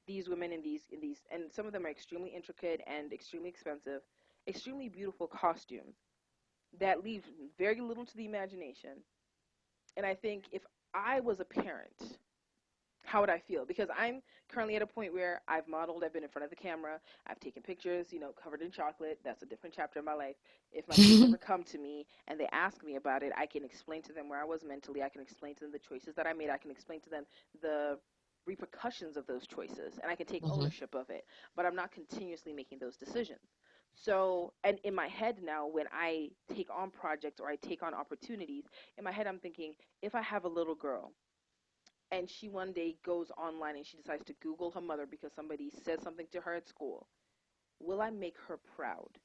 these women in these, and some of them are extremely intricate and extremely expensive, extremely beautiful costumes that leave very little to the imagination. And I think if I was a parent, how would I feel? Because I'm currently at a point where I've modeled, I've been in front of the camera, I've taken pictures, covered in chocolate. That's a different chapter in my life. If my kids ever come to me and they ask me about it, I can explain to them where I was mentally. I can explain to them the choices that I made. I can explain to them the repercussions of those choices, and I can take Mhm. ownership of it. But I'm not continuously making those decisions. So, and in my head now, when I take on projects or I take on opportunities, in my head, I'm thinking, if I have a little girl and she one day goes online and she decides to Google her mother because somebody said something to her at school, will I make her proud?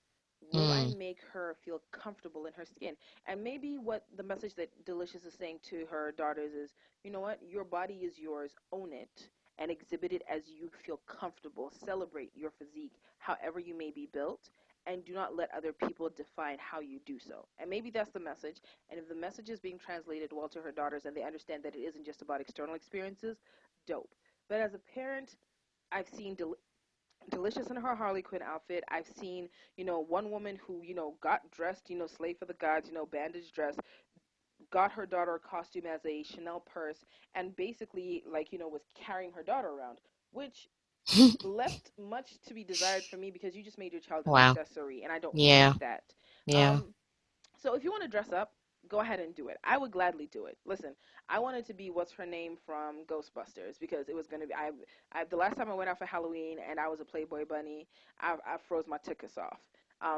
Will I Mm. make her feel comfortable in her skin? And maybe what the message that Delicious is saying to her daughters is, you know what? Your body is yours. Own it and exhibit it as you feel comfortable. Celebrate your physique, however you may be built, and do not let other people define how you do so. And maybe that's the message. And if the message is being translated well to her daughters and they understand that it isn't just about external experiences, dope. But as a parent, I've seen Delicious in her Harley Quinn outfit. I've seen, one woman who, got dressed, slave for the gods, bandage dress, got her daughter a costume as a Chanel purse, and basically, like, was carrying her daughter around, which left much to be desired for me because you just made your child an Wow. accessory, and I don't like Yeah. that. Yeah. Um, so if you want to dress up, go ahead and do it. I would gladly do it. Listen, I wanted to be what's her name from Ghostbusters because it was gonna be. The last time I went out for Halloween and I was a Playboy bunny, I froze my tickets off.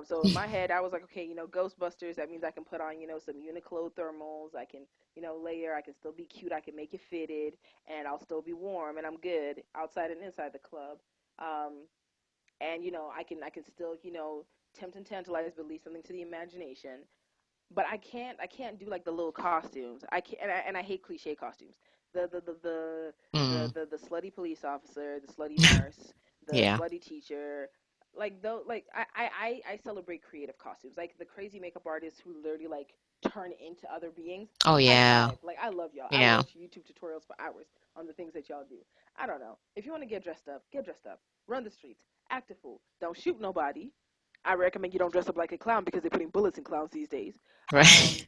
So in my head, I was like, okay, Ghostbusters. That means I can put on, some Uniqlo thermals. I can, layer. I can still be cute. I can make it fitted, and I'll still be warm, and I'm good outside and inside the club. Um, and I can still, tempt and tantalize, but leave something to the imagination. But I can't do like the little costumes. I can't, and I hate cliche costumes. The the the the the Mm. the, the slutty police officer, the slutty nurse, the Yeah. slutty teacher. Like though, like I celebrate creative costumes. Like the crazy makeup artists who literally like turn into other beings. Oh High yeah. five. Like I love y'all. I Yeah. watch YouTube tutorials for hours on the things that y'all do. I don't know. If you want to get dressed up, get dressed up. Run the streets. Act a fool. Don't shoot nobody. I recommend you don't dress up like a clown because they're putting bullets in clowns these days. Right. Um,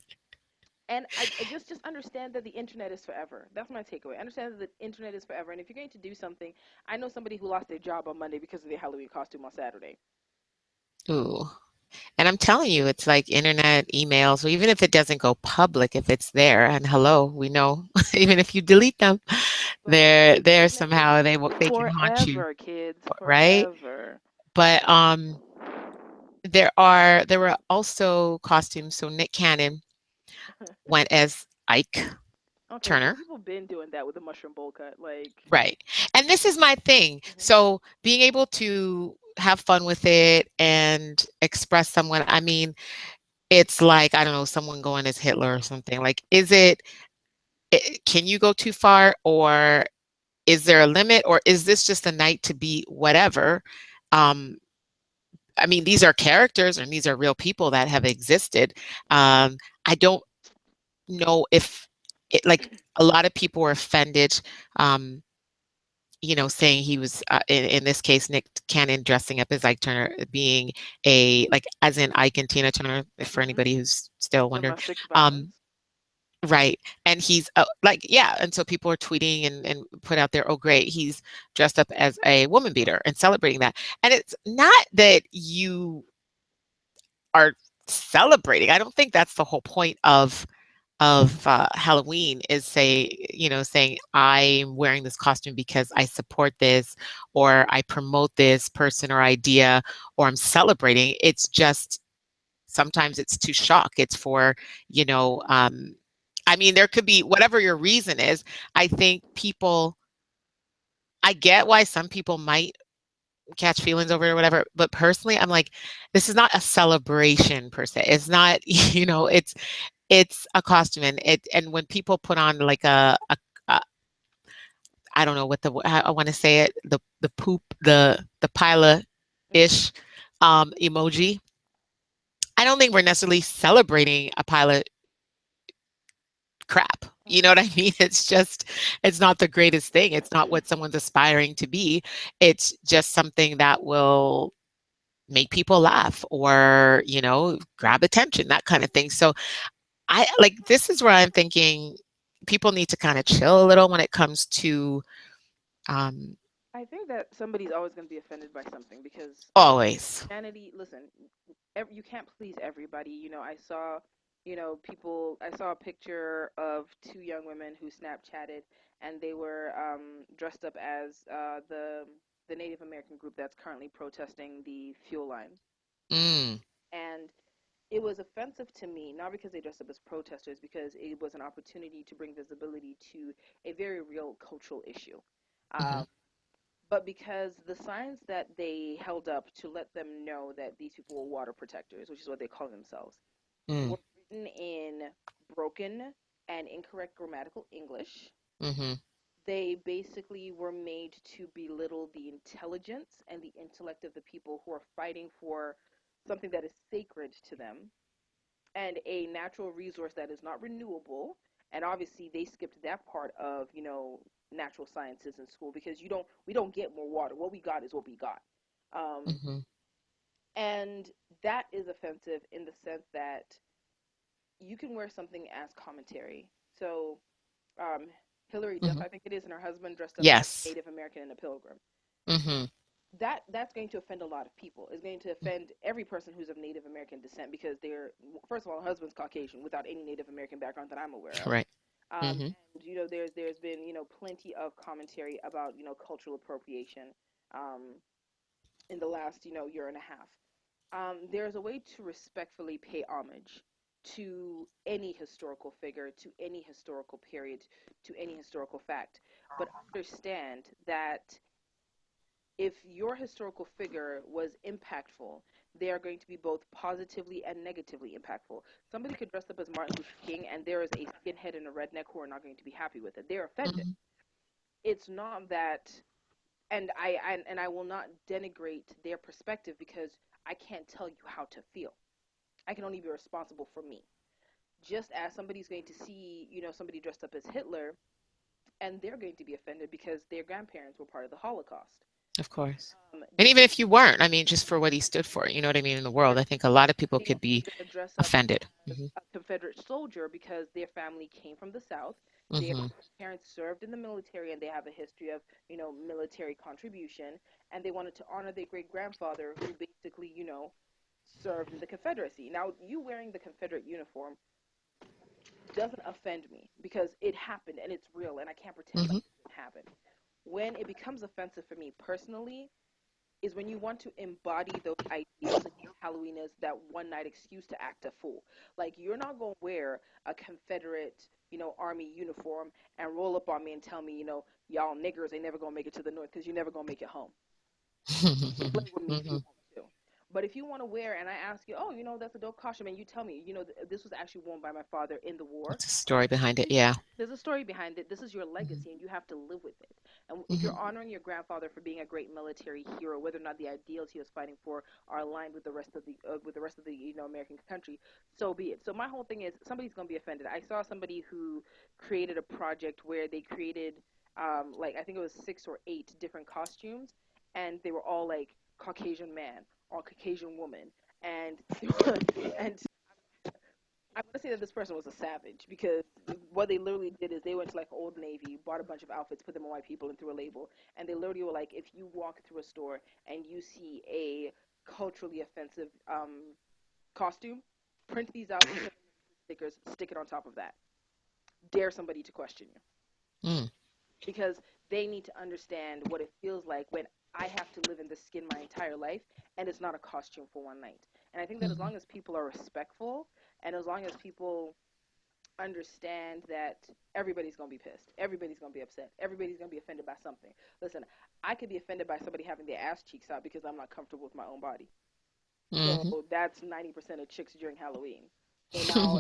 and I just understand that the internet is forever. That's my takeaway. Understand that the internet is forever. And if you're going to do something, I know somebody who lost their job on Monday because of their Halloween costume on Saturday. Ooh. And I'm telling you, it's like internet, emails, or even if it doesn't go public, if it's there, and hello, we know, even if you delete them, But the there internet is somehow they can haunt you, forever, kids, right? forever. But there were also costumes. So Nick Cannon went as Ike Okay, so Turner. people been doing that with the mushroom bowl cut, like. Right. And this is my thing. Mhm. So being able to have fun with it and express someone, I mean, it's like, I don't know, someone going as Hitler or something. Like, can you go too far, or is there a limit, or is this just a night to be whatever? Um, I mean, these are characters and these are real people that have existed. I don't know if like a lot of people were offended, um, saying he was, in this case, Nick Cannon dressing up as Ike Turner, being like, as in Ike and Tina Turner, for Mhm. anybody who's still wondering. Domestic Um, violence. right. And he's like, yeah. And so people are tweeting and put out there, oh, great, he's dressed up as a woman beater and celebrating that. And it's not that you are celebrating. I don't think that's the whole point of Halloween, is saying I'm wearing this costume because I support this, or I promote this person or idea, or I'm celebrating. It's just sometimes it's to shock. It's for, you know, I mean, there could be whatever your reason is. I think I get why some people might catch feelings over it or whatever, but personally, I'm like, this is not a celebration per se. It's not, it's a costume, and when people put on like a I don't know what how I want to say it, the poop, the pilot Mhm. ish emoji. I don't think we're necessarily celebrating a pilot crap. You know Mhm. what I mean? It's not the greatest thing. It's not what someone's aspiring to be. It's just something that will make people laugh, or, grab attention, that kind of thing. So I like, this is where I'm thinking people need to kind of chill a little when it comes to, um, I think that somebody's always going to be offended by something because always. humanity. Listen, you can't please everybody. I saw a picture of two young women who Snapchatted, and they were dressed up as the Native American group that's currently protesting the fuel line, Mm, and it was offensive to me, not because they dressed up as protesters, because it was an opportunity to bring visibility to a very real cultural issue. mhm, Um, But because the signs that they held up to let them know that these people were water protectors, which is what they call themselves, Mm. were written in broken and incorrect grammatical English, Mm-hmm. they basically were made to belittle the intelligence and the intellect of the people who are fighting for something that is sacred to them and a natural resource that is not renewable. And obviously they skipped that part of, natural sciences in school because we don't get more water. What we got is what we got. um, Mm-hmm. and that is offensive in the sense that you can wear something as commentary. So um, Hillary Duff, Mm-hmm. I think it is, and her husband dressed up as Yes. Native American and a pilgrim. Mm-hmm. That's going to offend a lot of people. It's going to offend every person who's of Native American descent because they're, first of all, her husband's Caucasian without any Native American background that I'm aware of. Right. Um, Mm-hmm. and there's been plenty of commentary about cultural appropriation um, in the last year and a half. There's a way to respectfully pay homage to any historical figure, to any historical period, to any historical fact, but understand that if your historical figure was impactful, they are going to be both positively and negatively impactful. Somebody could dress up as Martin Luther King, and there is a skinhead and a redneck who are not going to be happy with it. They're offended. Mm-hmm. It's not that, and I will not denigrate their perspective because I can't tell you how to feel. I can only be responsible for me. Just as somebody's going to see, somebody dressed up as Hitler, and they're going to be offended because their grandparents were part of the Holocaust. Of course. And Just even if you weren't, I mean, just for what he stood for, you know what I mean, in the world, I think a lot of people somebody could be going to dress up offended. as Mm-hmm. a Confederate soldier because their family came from the South. Their Mm-hmm. parents served in the military and they have a history of, military contribution. And they wanted to honor their great grandfather who basically, served in the Confederacy. Now, you wearing the Confederate uniform doesn't offend me because it happened and it's real and I can't pretend like Mm-hmm. it didn't happen. When it becomes offensive for me personally is when you want to embody those ideals and use Halloween as that one night excuse to act a fool. Like you're not gonna wear a Confederate, army uniform and roll up on me and tell me, y'all niggers ain't never gonna make it to the north because you're never gonna make it home. Play with me if you Mm-hmm. want to. But if you want to wear, and I ask you, oh, that's a dope costume, and you tell me, this was actually worn by my father in the war, What's the story behind it? Yeah. there's a story behind it. This is your Mm-hmm. legacy, and you have to live with it. And if Mm-hmm. you're honoring your grandfather for being a great military hero, whether or not the ideals he was fighting for are aligned with the rest of the American country, so be it. So my whole thing is somebody's gonna be offended. I saw somebody who created a project where they created like I think it was 6 or 8 different costumes, and they were all like Caucasian man or Caucasian woman, and and I'm gonna say that this person was a savage because what they literally did is they went to like Old Navy, bought a bunch of outfits, put them on white people, and threw a label. And they literally were like, if you walk through a store and you see a culturally offensive costume, print these out, put them in stickers, stick it on top of that. Dare somebody to question you Mm. because they need to understand what it feels like when I have to live in this skin my entire life and it's not a costume for one night. And I think that as Mm-hmm. long as people are respectful and as long as people understand that everybody's gonna be pissed. Everybody's gonna be upset. Everybody's gonna be offended by something. Listen, I could be offended by somebody having their ass cheeks out because I'm not comfortable with my own body. So Mm-hmm. that's 90% of chicks during Halloween. So now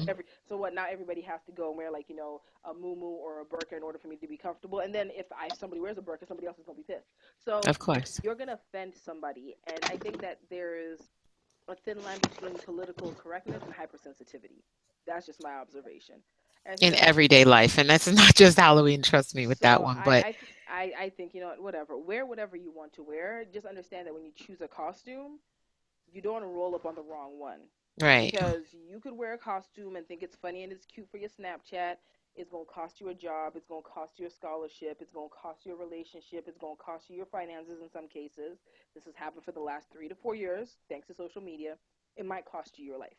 now everybody has to go and wear like a muumuu or a burqa in order for me to be comfortable. And then if somebody wears a burqa, somebody else is gonna be pissed. So Of course. you're gonna offend somebody, and I think that there is a thin line between political correctness and hypersensitivity. That's just my observation. And I think In that most everyday life, and that's not just Halloween, trust me with that so one, but I think whatever, wear whatever you want to wear. Just understand that when you choose a costume, you don't want to roll up on the wrong one right. because you could wear a costume and think it's funny and it's cute for your Snapchat. It's gonna cost you a job. It's gonna cost you a scholarship. It's gonna cost you a relationship. It's gonna cost you your finances in some cases. This has happened for the last 3 to 4 years, thanks to social media. It might cost you your life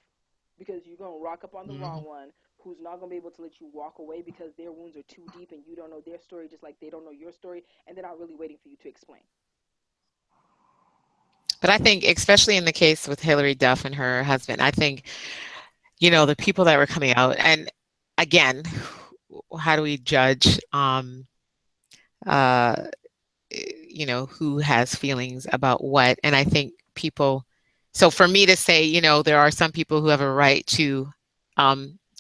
because you're gonna rock up on the Mm-hmm. wrong one who's not gonna be able to let you walk away because their wounds are too deep and you don't know their story just like they don't know your story and they're not really waiting for you to explain. But I think, especially in the case with Hillary Duff and her husband, I think, the people that were coming out, and again, how do we judge uh, you know, who has feelings about what. And I think people, so for me to say, you know, there are some people who have a right to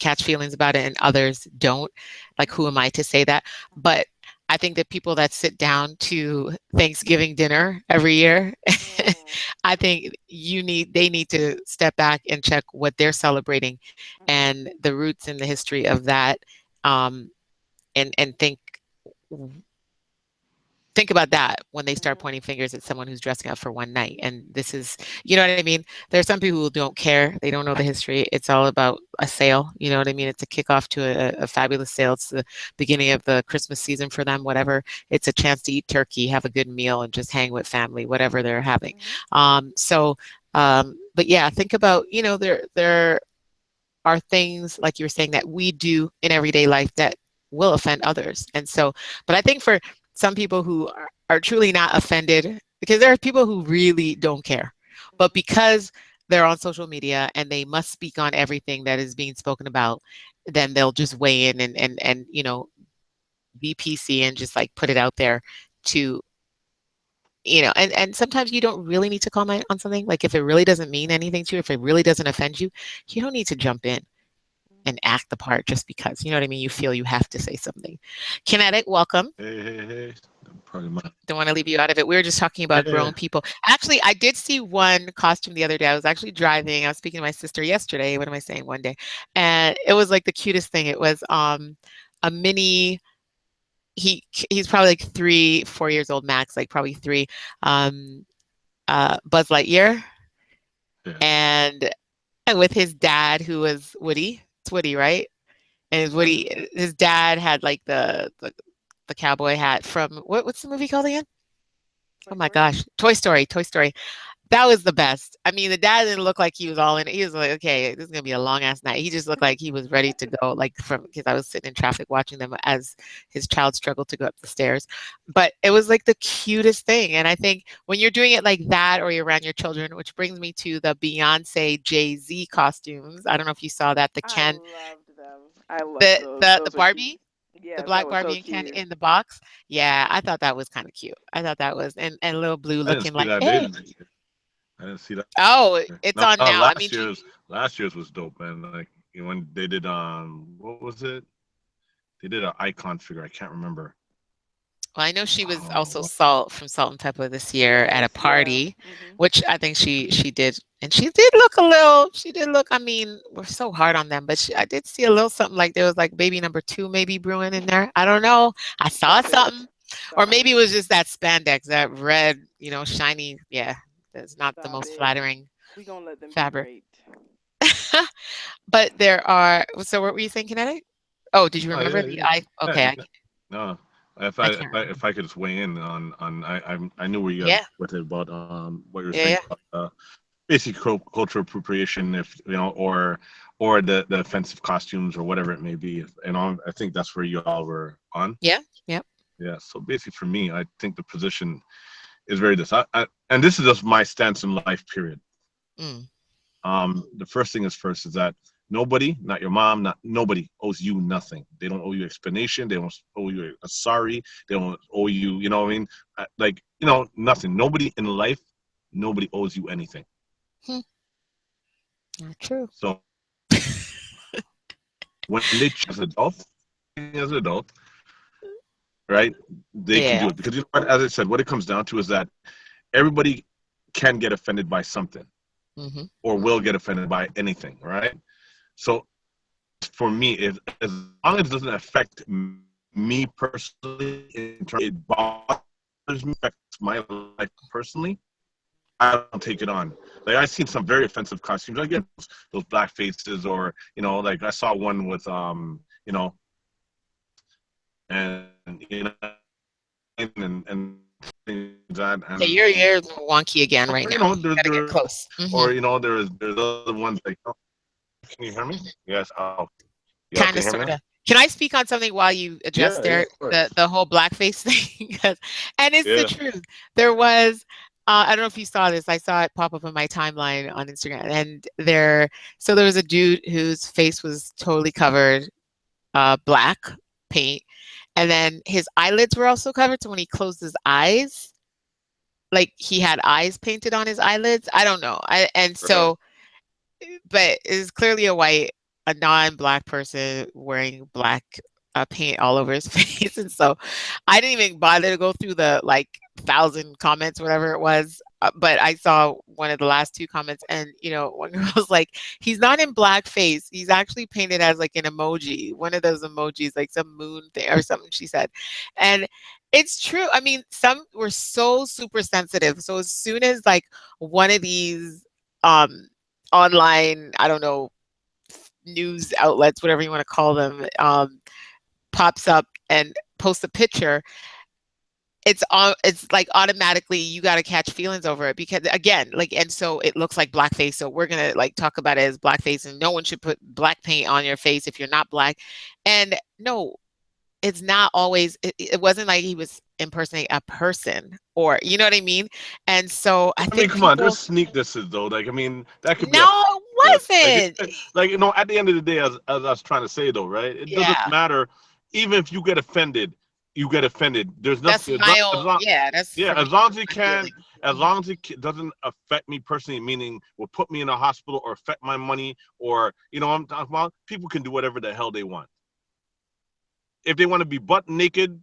catch feelings about it and others don't, like, who am I to say that? But I think that people that sit down to Thanksgiving dinner every year, I think they need to step back and check what they're celebrating and the roots and the history of that, um, and think about that when they start pointing fingers at someone who's dressing up for one night. And this is, you know what I mean? There are some people who don't care. They don't know the history. It's all about a sale. You know what I mean? It's a kickoff to a fabulous sale. It's the beginning of the Christmas season for them, whatever. It's a chance to eat turkey, have a good meal, and just hang with family, whatever they're having. But yeah, think about, you know, there are things, like you were saying, that we do in everyday life that will offend others. And so, but I think for some people who are truly not offended, because there are people who really don't care, but because they're on social media and they must speak on everything that is being spoken about, then they'll just weigh in and you know, be PC and just like put it out there to, you know, and sometimes you don't really need to comment on something. Like, if it really doesn't mean anything to you, if it really doesn't offend you, you don't need to jump in and act the part just because, you know what I mean, you feel you have to say something. Kinetic, welcome. Hey. Probably my. Don't want to leave you out of it. We were just talking about grown people. Actually, I did see one costume the other day. I was actually driving. I was speaking to my sister yesterday. What am I saying? One day. And it was like the cutest thing. It was a mini, he's probably like 3-4 years old max, like probably 3. Buzz Lightyear. Yeah. And with his dad, who was Woody. It's Woody, right? And Woody, his dad had like the cowboy hat from what's the movie called again? Oh my gosh, Toy Story. That was the best. I mean, the dad didn't look like he was all in it. He was like, okay, this is gonna be a long ass night. He just looked like he was ready to go, like, from, because I was sitting in traffic watching them as his child struggled to go up the stairs. But it was like the cutest thing. And I think when you're doing it like that, or you're around your children, which brings me to the Beyonce Jay-Z costumes. I don't know if you saw that. The Ken, I loved them. I loved the those. the Those were Barbie. cute. Yes, The that black was so Barbie and Ken cute. in the box. Yeah, I thought that was kind of cute. I thought that was, and little Blue I didn't looking see like, that hey. either. I didn't see that. Oh, it's No, on now. I mean, last year's was dope, man. Like, you know, when they did what was it? They did an icon figure. I can't remember. well, I know she was also What? Salt from Salt and Pepper this year at a Yes, yeah. party, which I think she did, and she did look a little. She did look. I mean, we're so hard on them, but I did see a little something, like there was like baby number 2 maybe brewing in there. I don't know. I saw Stop it. something, or Stop maybe it it. was just that spandex, that red, you know, shiny. Yeah, that's not the Stop most it. flattering We gonna let them be fabric. great. But there are. So what were you saying, Kinetic? Oh, did you Oh remember yeah, the yeah. I? Okay, Yeah, no, I can't remember. if I could just weigh in on I knew where you guys Yeah, with it about what you were saying yeah, about basic cultural appropriation, if you know, or the offensive costumes or whatever it may be. And I think that's where you all were on. yeah, yeah. Yeah. So basically, for me, I think the position is very this. And this is just my stance in life. Period. Mm, The first thing is first is that nobody, not your mom, not nobody owes you nothing. They don't owe you explanation. They don't owe you a sorry. They don't owe you, you know what I mean? Like, you know, nothing. Nobody in life, nobody owes you anything. hmm, not true. So when they as an adult, right, they can do Yeah. it. Because you know what, as I said, what it comes down to is that everybody can get offended by something Hmm. or will get offended by anything, right? So for me, if as long as it doesn't affect me personally, in terms it bothers me, affects my life personally, I don't take it on. Like, I've seen some very offensive costumes. Again, those black faces, or you know, like I saw one with you know, and you know, and things that, Yeah, and you're wonky again right or, you now. know, You gotta get close. or you know, there's other ones like. Oh, can you hear me? Yes. Oh, yeah. Kind Can of, you hear me sort now? of. Can I speak on something while you adjust Yeah, there? of course. The whole blackface thing, 'cause it's the Yeah. truth. There was, I don't know if you saw this. I saw it pop up on my timeline on Instagram, and so there was a dude whose face was totally covered, black paint, and then his eyelids were also covered. So when he closed his eyes, like he had eyes painted on his eyelids. I don't know. And Okay. so, but it's clearly a non-black person wearing black paint all over his face. And so I didn't even bother to go through the like 1,000 comments, whatever it was. But I saw one of the last 2 comments, and one girl was like, "He's not in blackface. He's actually painted as like an emoji, one of those emojis, like some moon thing or something." She said, and it's true. I mean, some were so super sensitive. So as soon as like one of these online, I don't know, news outlets, whatever you want to call them, pops up and posts a picture, it's like automatically you got to catch feelings over it, because again, like, and so it looks like blackface, so we're gonna like talk about it as blackface, and no one should put black paint on your face if you're not black. And no, it's not always, it wasn't like he was impersonating a person, or you know what I mean. And so I think come on, people, there's sneak disses though. Like, I mean, that could be a no, it wasn't. like, at the end of the day, as I was trying to say though, right? It doesn't Yeah, matter. Even if you get offended, you get offended. There's that's nothing. my own, yeah, that's Yeah, for me, as long as that's it my can, feeling. as long as it doesn't affect me personally, meaning will put me in a hospital or affect my money, or I'm talking about, people can do whatever the hell they want. If they want to be butt naked,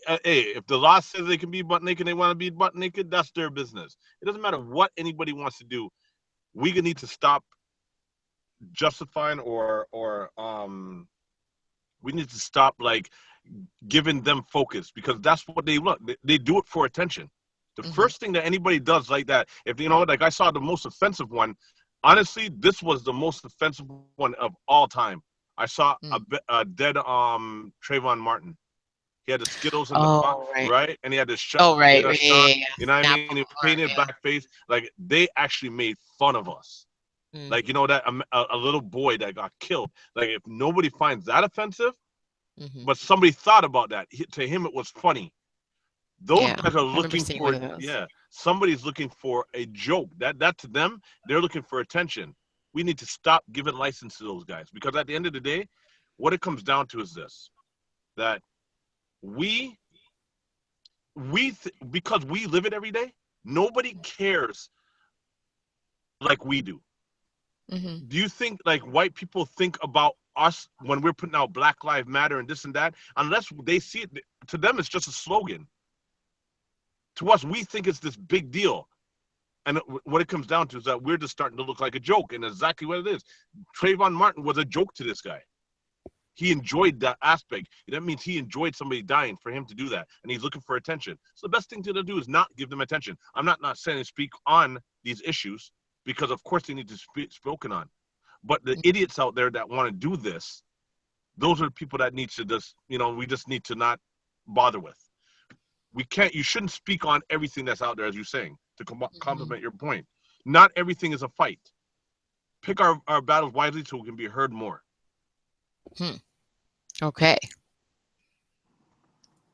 hey, if the law says they can be butt naked, they want to be butt naked, that's their business. It doesn't matter what anybody wants to do. We need to stop justifying or we need to stop like giving them focus, because that's what they look. They do it for attention. The first thing that anybody does like that, if like I saw the most offensive one, honestly, this was the most offensive one of all time. I saw a dead Trayvon Martin. He had the Skittles in the front, Oh, right. right? And he had the shot. Oh, right, He had a right, shot. yeah. You know what I Snap mean? on He the arm, painted yeah. blackface. Like, they actually made fun of us. Like, Mm-hmm. that a little boy that got killed. Like, if nobody finds that offensive, Mm-hmm. but somebody thought about that, to him it was funny. Those Yeah, guys are I remember looking seeing one for, of those. yeah, somebody's looking for a joke. That to them, they're looking for attention. We need to stop giving license to those guys, because at the end of the day, what it comes down to is this: that we because we live it every day, nobody cares like we do. Mm-hmm. Do you think like white people think about us when we're putting out Black Lives Matter and this and that? Unless they see it, to them it's just a slogan. To us, we think it's this big deal. And what it comes down to is that we're just starting to look like a joke, and exactly what it is. Trayvon Martin was a joke to this guy. He enjoyed that aspect. That means he enjoyed somebody dying for him to do that, and he's looking for attention. So the best thing to do is not give them attention. I'm not saying to speak on these issues, because of course they need to be spoken on. But the idiots out there that want to do this, those are the people that need to just, we just need to not bother with. You shouldn't speak on everything that's out there, as you're saying, to complement your point. Not everything is a fight. Pick our battles wisely so we can be heard more. Okay.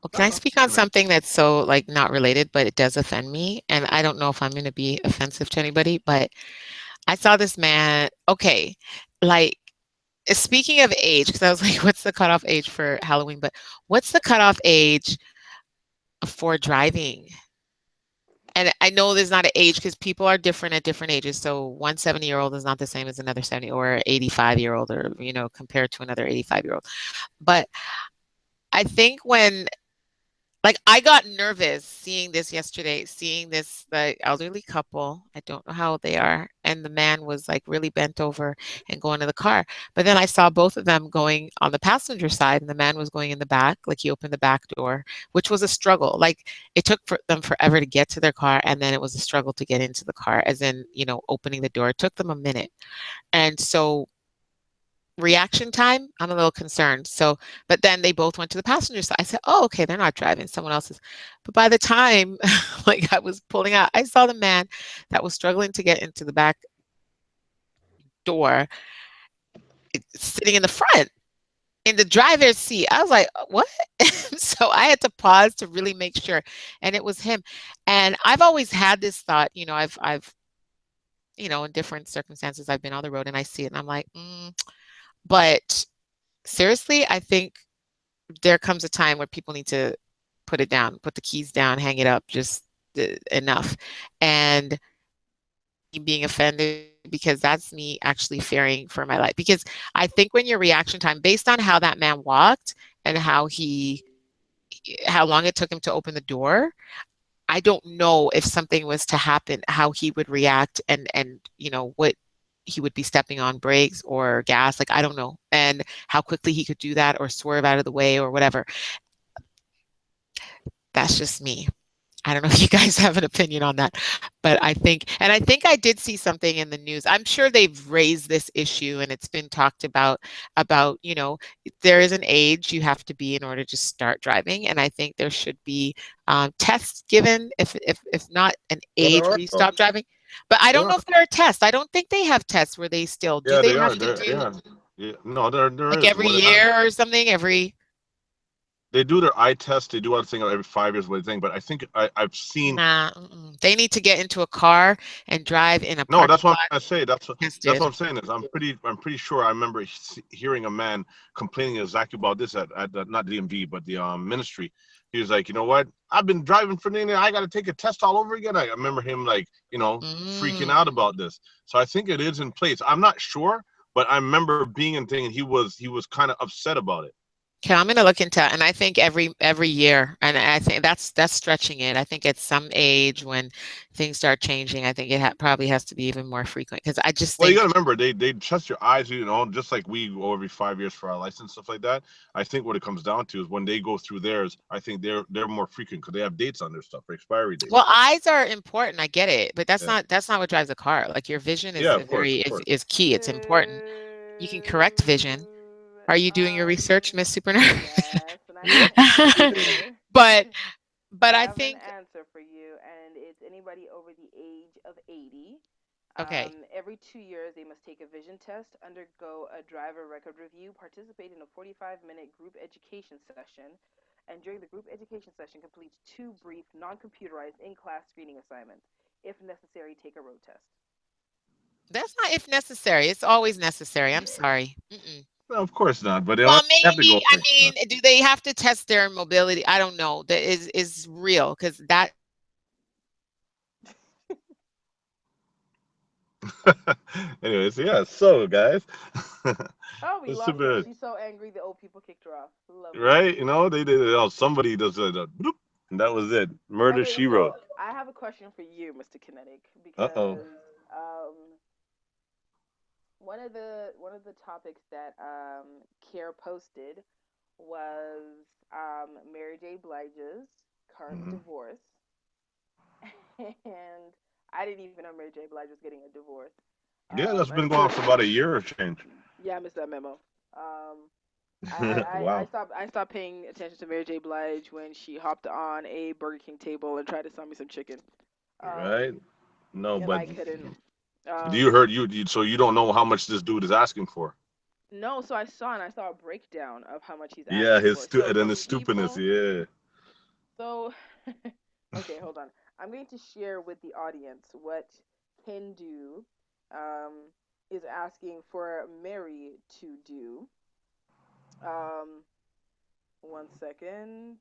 Well, can I speak on something that's so like not related, but it does offend me? And I don't know if I'm going to be offensive to anybody, but I saw this man. Okay, like, speaking of age, because I was like, what's the cutoff age for Halloween? But what's the cutoff age for driving? And I know there's not an age, because people are different at different ages. So one 70-year-old is not the same as another 70, or 85-year-old, or, compared to another 85-year-old. But I think like, I got nervous seeing this yesterday, seeing this, the elderly couple. I don't know how old they are. And the man was like really bent over and going to the car. But then I saw both of them going on the passenger side, and the man was going in the back. Like, he opened the back door, which was a struggle. Like, it took them forever to get to their car. And then it was a struggle to get into the car, as in, opening the door. It took them a minute. And so, reaction time, I'm a little concerned. So, but then they both went to the passenger side. I said, oh, okay, they're not driving, someone else is. But by the time like I was pulling out, I saw the man that was struggling to get into the back door sitting in the front in the driver's seat. I was like, what? So I had to pause to really make sure. And it was him. And I've always had this thought, I've in different circumstances, I've been on the road and I see it and I'm like, but seriously, I think there comes a time where people need to put it down, put the keys down, hang it up, just enough. And being offended because that's me actually fearing for my life. Because I think when your reaction time, based on how that man walked and how long it took him to open the door, I don't know if something was to happen, how he would react and what he would be stepping on brakes or gas. Like, I don't know. And how quickly he could do that or swerve out of the way or whatever. That's just me. I don't know if you guys have an opinion on that, but I think I did see something in the news. I'm sure they've raised this issue and it's been talked about, there is an age you have to be in order to start driving. And I think there should be tests given if not an Well, there age are where you though. stop driving. But I There don't know are. if there are tests. I don't think they have tests where they still do Yeah, they they are. have to There, do yeah. Yeah. No, there like is. every What it has. year or something, every They do their eye test. They do other thing every 5 years. What thing? But I think I've seen. nah, they need to get into a car and drive in a No, parking that's what I'm lot trying to say. That's what tested. I'm saying is I'm pretty sure I remember hearing a man complaining exactly about this at the, not DMV but the ministry. He was like, you know what? I've been driving for the I got to take a test all over again. I remember him like freaking out Mm. about this. So I think it is in place. I'm not sure, but I remember being in thing and he was kind of upset about it. Okay, I'm gonna look into it, and I think every year, and I think that's stretching it. I think at some age when things start changing, I think it probably has to be even more frequent because I just Well, you think, got to remember they test your eyes, just like we go every 5 years for our license stuff like that. I think what it comes down to is when they go through theirs, I think they're more frequent because they have dates on their stuff, expiry well, dates. eyes are important. I get it, but Yeah, that's not what drives a car. Like your vision is yeah, a of course, very of course. is key. It's important. You can correct vision. Are you doing your research, Miss Super Nerd? Yes, and I have Yep. an answer. But I I have an think answer for you, and it's anybody over the age of 80. okay. Every 2 years, they must take a vision test, undergo a driver record review, participate in a 45-minute group education session, and during the group education session, complete two brief, non-computerized in-class screening assignments. If necessary, take a road test. That's not if necessary. It's always necessary. I'm sorry. Mm-mm. No, of course not. But they Well, have to maybe. go I there. mean, do they have to test their mobility? I don't know. That is real because that Anyways, yeah. So guys, Oh, we it's lost her. super She's so angry the old people kicked her off. Lovely. right. They did. Somebody does a bloop, and that was it. Murder Okay, she wrote. so I have a question for you, Mr. Kinetic, Uh oh. because one of the topics that Care posted was Mary J. Blige's current Hmm. divorce, and I didn't even know Mary J. Blige was getting a divorce Yeah, that's been going on until for about a year or change. yeah, I missed that memo. Um, I Wow. stopped paying attention to Mary J. Blige when she hopped on a Burger King table and tried to sell me some chicken. Right. Um, No, and but I couldn't. do you Um, heard so you don't know how much this dude is asking for? no, so I saw a breakdown of how much he's Yeah, asking his for. So and then for his stupidness. people, Yeah. so okay, hold on. I'm going to share with the audience what Hindu um, is asking for Mary to do. Um, 1 second,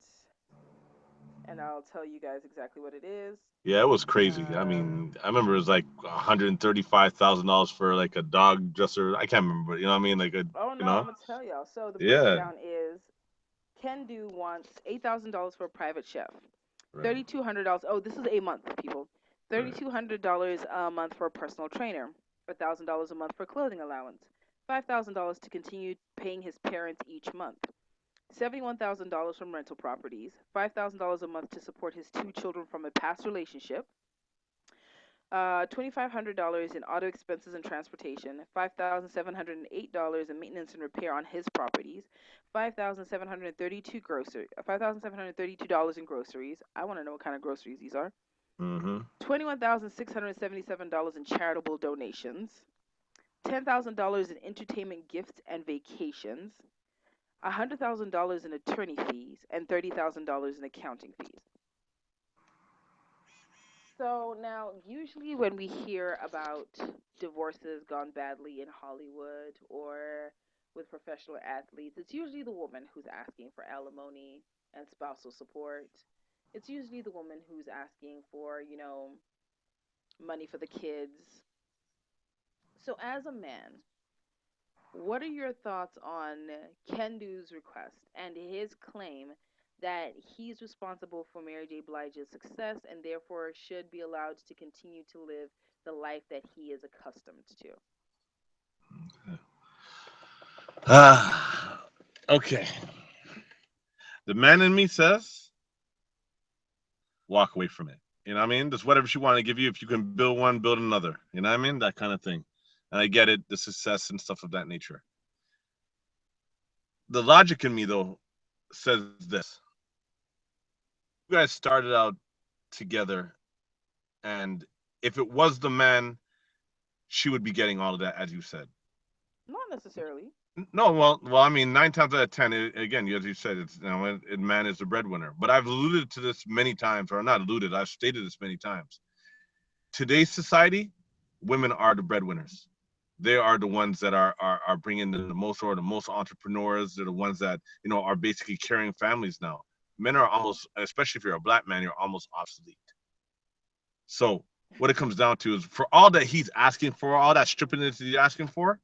and I'll tell you guys exactly what it is. Yeah, it was crazy. I Um, mean, I remember it was like $135,000 for like a dog dresser. I can't remember. You know what I mean? Like a, oh you no, I'm know? gonna tell y'all. So the Yeah. breakdown is Kendu wants $8,000 for a private chef, Right. $3,200. Oh, this is a month, people. Right. $3,200 a month for a personal trainer, $1,000 a month for clothing allowance, $5,000 to continue paying his parents each month, $71,000 from rental properties, $5,000 a month to support his two children from a past relationship, $2,500 in auto expenses and transportation, $5,708 in maintenance and repair on his properties, $5,732 in groceries. I want to know what kind of groceries these are. Mm-hmm. $21,677 in charitable donations, $10,000 in entertainment gifts and vacations, $100,000 in attorney fees, and $30,000 in accounting fees. So now, usually when we hear about divorces gone badly in Hollywood or with professional athletes, it's usually the woman who's asking for alimony and spousal support. it's usually the woman who's asking for, money for the kids. So, as a man, what are your thoughts on Kendu's request and his claim that he's responsible for Mary J. Blige's success and therefore should be allowed to continue to live the life that he is accustomed to? Okay. The man in me says, walk away from it. You know what I mean? Just whatever she want to give you. If you can build one, build another. You know what I mean? That kind of thing. And I get it, the success and stuff of that nature. The logic in me, though, says this. You guys started out together, and if it was the man, she would be getting all of that, as you said. Not necessarily. No, I mean, 9 times out of 10, again, as you said, it's man is the breadwinner. But I've alluded to this many times, or not alluded, I've stated this many times. Today's society, women are the breadwinners. They are the ones that are bringing in the most, or the most entrepreneurs. They're the ones that are basically carrying families now. Men are almost, especially if you're a black man, you're almost obsolete. So what it comes down to is, for all that he's asking for, all that strippiness he's asking for,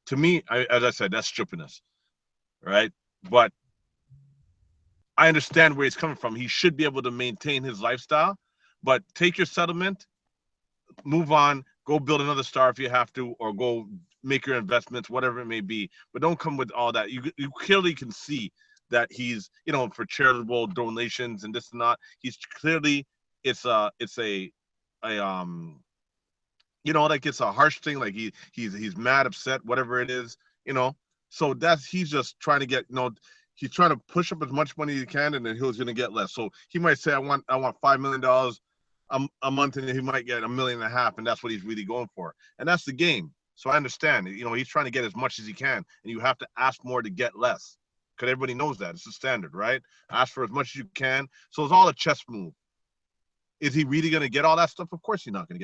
to me, as I said, that's strippiness, right? But I understand where he's coming from. He should be able to maintain his lifestyle, but take your settlement, move on, go build another star if you have to, or go make your investments, whatever it may be. But don't come with all that. You clearly can see that he's, for charitable donations and this and that. He's clearly, it's a like, it's a harsh thing. Like, he's mad, upset, whatever it is, you know. So he's just trying to get, he's trying to push up as much money as he can, and then he's going to get less. So he might say, I want $5 million a month, and he might get 1.5 million, and that's what he's really going for. And that's the game. So I understand. He's trying to get as much as he can, and you have to ask more to get less, because everybody knows that it's the standard, right? Ask for as much as you can. So it's all a chess move. Is he really going to get all that stuff? Of course he's not going to get it.